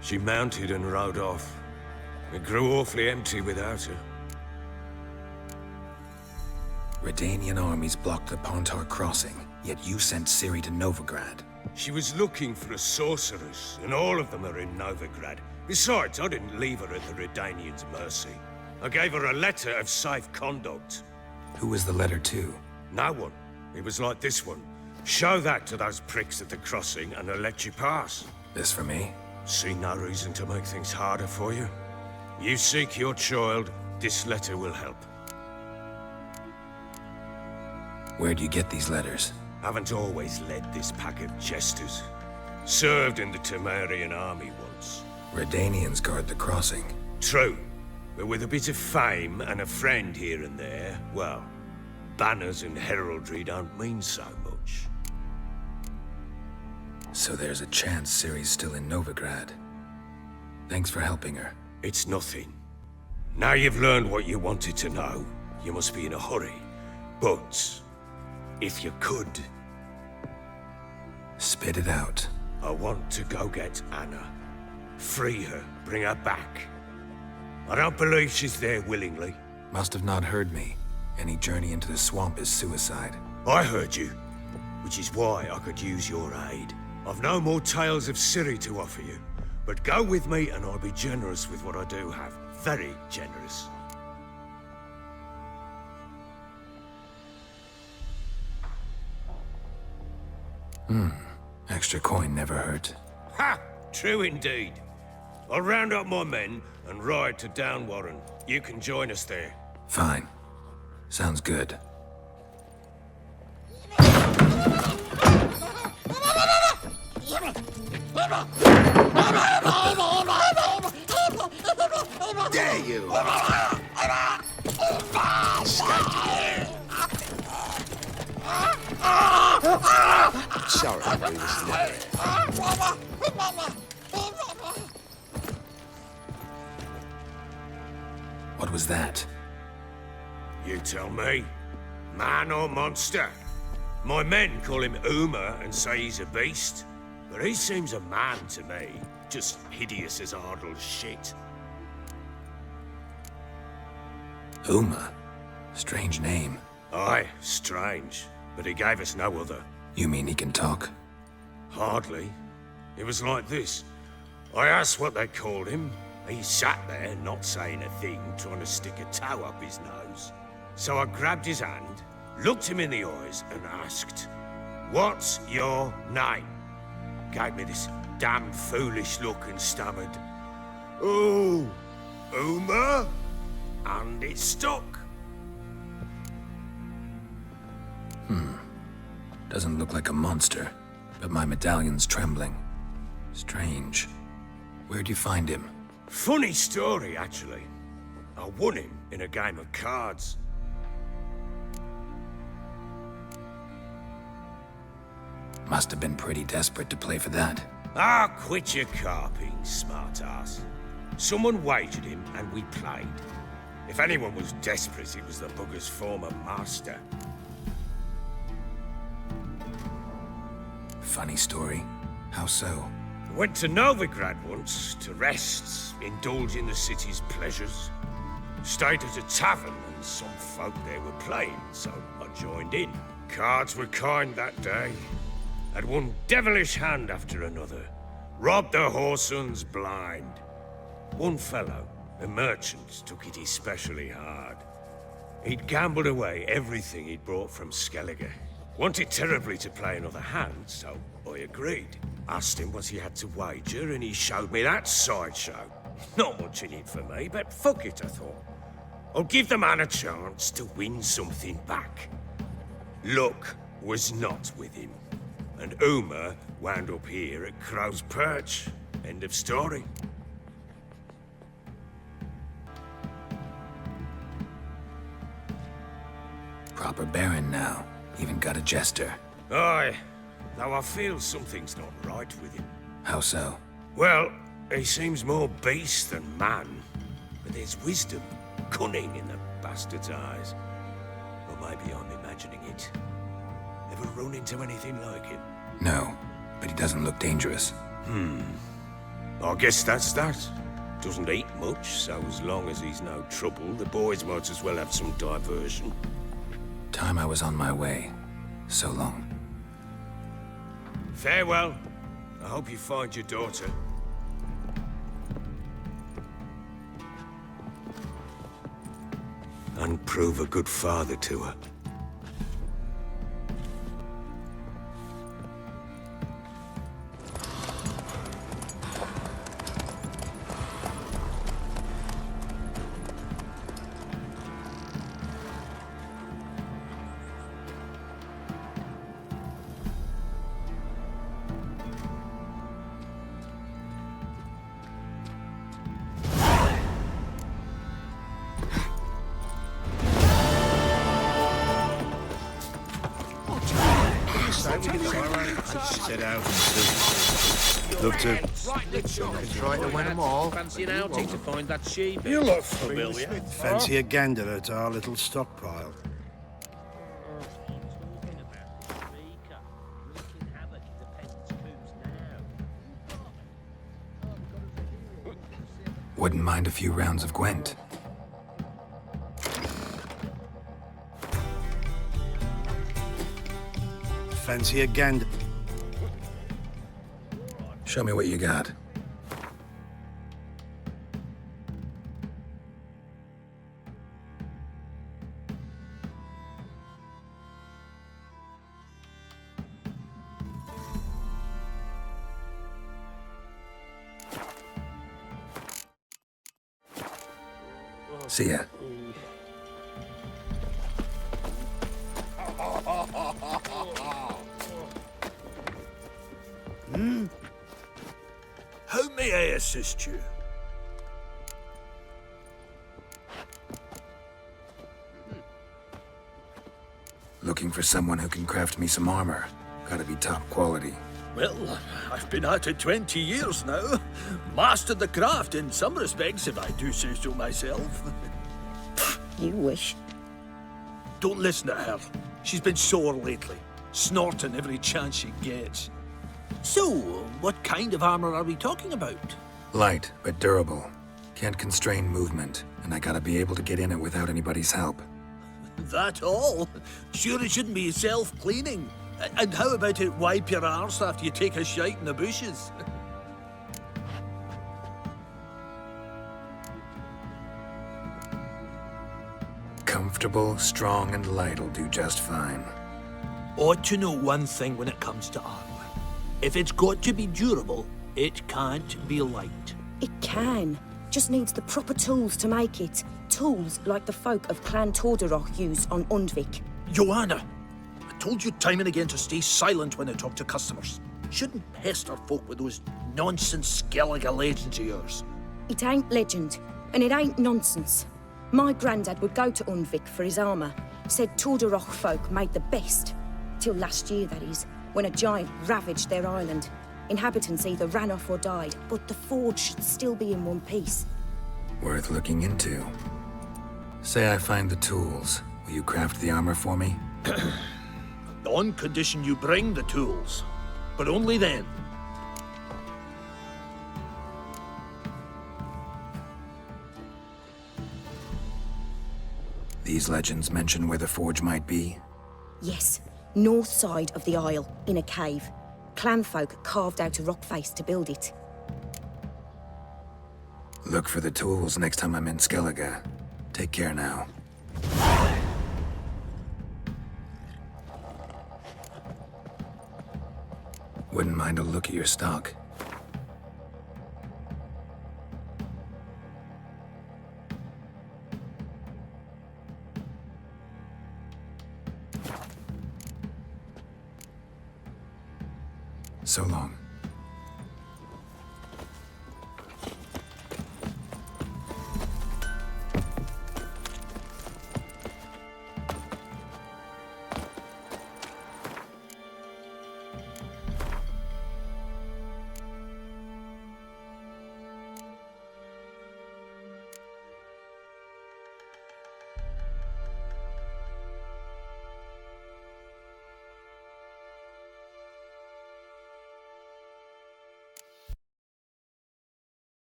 She mounted and rode off. It grew awfully empty without her. Redanian armies blocked the Pontar crossing, yet you sent Ciri to Novigrad. She was looking for a sorceress, and all of them are in Novigrad. Besides, I didn't leave her at the Redanians' mercy. I gave her a letter of safe conduct. Who was the letter to? No one. It was like this one. Show that to those pricks at the crossing, and they'll let you pass. This for me? See no reason to make things harder for you. You seek your child, this letter will help. Where'd you get these letters? Haven't always led this pack of jesters. Served in the Temerian army once. Redanians guard the crossing. True. But with a bit of fame and a friend here and there, well, banners and heraldry don't mean so much. So there's a chance Ciri's still in Novigrad. Thanks for helping her. It's nothing. Now you've learned what you wanted to know, you must be in a hurry. But, if you could... Spit it out. I want to go get Anna. Free her, bring her back. I don't believe she's there willingly. Must have not heard me. Any journey into the swamp is suicide. I heard you, which is why I could use your aid. I've no more tales of Ciri to offer you, but go with me and I'll be generous with what I do have. Very generous. Extra coin never hurt. Ha! True indeed. I'll round up my men and ride to Downwarren. You can join us there. Fine. Sounds good. Dare you! Sorry, but he was never. What was that? You tell me. Man or monster? My men call him Uma and say he's a beast, but he seems a man to me. Just hideous as Ardle's shit. Uma? Strange name. Aye, strange. But he gave us no other. You mean he can talk? Hardly. It was like this. I asked what they called him. He sat there, not saying a thing, trying to stick a toe up his nose. So I grabbed his hand, looked him in the eyes, and asked, "What's your name?" Gave me this damn foolish look and stammered, "Oh, Uma?" And it stuck. Doesn't look like a monster, but my medallion's trembling. Strange. Where'd you find him? Funny story, actually. I won him in a game of cards. Must have been pretty desperate to play for that. Ah, quit your carping, smartass. Someone wagered him and we played. If anyone was desperate, it was the bugger's former master. Funny story. How so? Went to Novigrad once to rest, indulge in the city's pleasures. Stayed at a tavern and some folk there were playing, so I joined in. Cards were kind that day. Had one devilish hand after another. Robbed the whoresun's blind. One fellow, a merchant, took it especially hard. He'd gambled away everything he'd brought from Skellige. Wanted terribly to play another hand, so I agreed. Asked him what he had to wager, and he showed me that sideshow. Not much in it for me, but fuck it, I thought. I'll give the man a chance to win something back. Luck was not with him, and Uma wound up here at Crow's Perch. End of story. Proper baron now. Even got a jester. Aye, though I feel something's not right with him. How so? Well, he seems more beast than man. But there's wisdom, cunning in the bastard's eyes. Or maybe I'm imagining it. Ever run into anything like him? No, but he doesn't look dangerous. I guess that's that. Doesn't eat much, so as long as he's no trouble, the boys might as well have some diversion. Time I was on my way. So long. Farewell. I hope you find your daughter. And prove a good father to her. Sit out and see. Love to. Try to win them all. Fancy an outing to find that sheep. You look familiar. Fancy a gander at our little stockpile. Wouldn't mind a few rounds of Gwent. Fancy a gander. Show me what you got. See ya. How may I assist you? Looking for someone who can craft me some armor. Gotta be top quality. Well, I've been at it 20 years now. Mastered the craft in some respects, if I do say so myself. You wish. Don't listen to her. She's been sore lately, snorting every chance she gets. So, what kind of armor are we talking about? Light, but durable. Can't constrain movement, and I gotta be able to get in it without anybody's help. That all? Sure it shouldn't be self-cleaning. And how about it wipe your arse after you take a shite in the bushes? Comfortable, strong, and light'll do just fine. Ought to know one thing when it comes to armor. If it's got to be durable, it can't be light. It can. Just needs the proper tools to make it. Tools like the folk of Clan Tordarroch use on Undvik. Joanna, I told you time and again to stay silent when I talk to customers. Shouldn't pester folk with those nonsense Skellige legends of yours. It ain't legend, and it ain't nonsense. My granddad would go to Undvik for his armour. Said Tordarroch folk made the best. Till last year, that is, when a giant ravaged their island. Inhabitants either ran off or died, but the forge should still be in one piece. Worth looking into. Say I find the tools. Will you craft the armor for me? On condition you bring the tools. But only then. These legends mention where the forge might be? Yes, north side of the isle, in a cave. Clanfolk carved out a rock face to build it. Look for the tools next time I'm in Skellige. Take care now. Wouldn't mind a look at your stock. So long.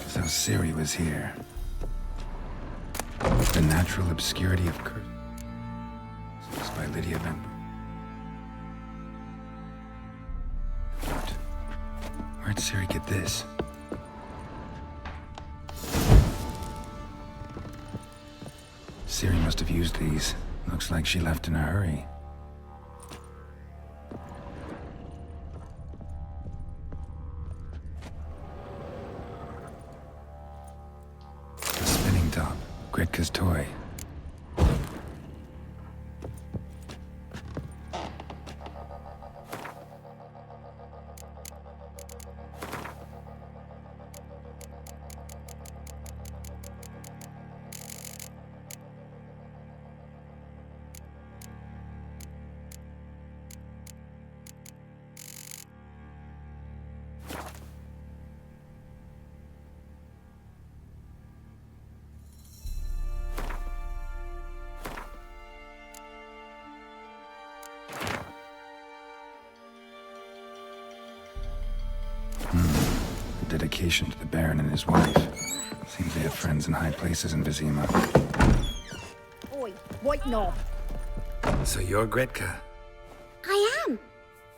So Ciri was here. The Natural Obscurity of Curse. This is by Lydia Van. Where'd Ciri get this? Ciri must have used these. Looks like she left in a hurry. Gretka's toy. communication to the Baron and his wife. Seems they have friends in high places in Vizima. Oi, wait no. So you're Gretka? I am.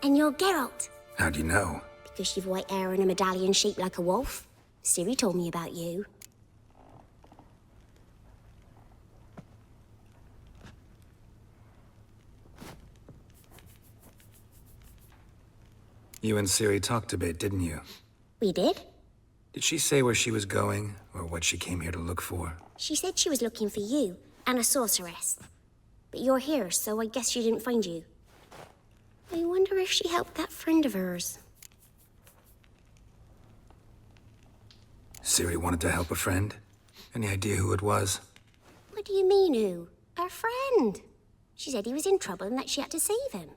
And you're Geralt. How do you know? Because you've white hair and a medallion shaped like a wolf. Ciri told me about you. You and Ciri talked a bit, didn't you? We did. Did she say where she was going, or what she came here to look for? She said she was looking for you and a sorceress. But you're here, so I guess she didn't find you. I wonder if she helped that friend of hers. Ciri wanted to help a friend? Any idea who it was? What do you mean, who? Her friend. She said he was in trouble and that she had to save him.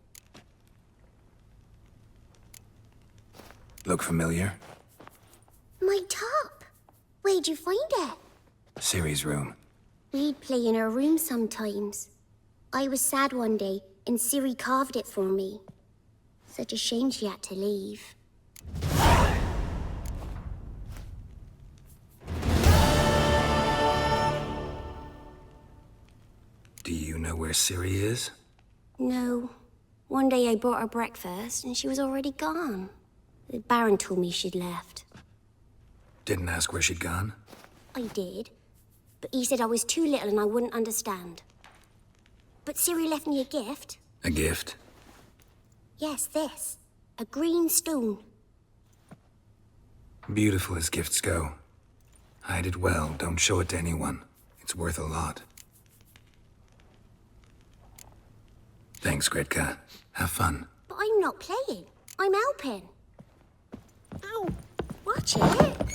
Look familiar? My top. Where'd you find it? Ciri's room. We'd play in her room sometimes. I was sad one day, and Ciri carved it for me. Such a shame she had to leave. Do you know where Ciri is? No. One day I bought her breakfast, and she was already gone. The Baron told me she'd left. Didn't ask where she'd gone? I did, but he said I was too little and I wouldn't understand. But Ciri left me a gift. A gift? Yes, this. A green stone. Beautiful as gifts go. Hide it well, don't show it to anyone. It's worth a lot. Thanks, Gretka. Have fun. But I'm not playing. I'm helping. Ow! Watch it.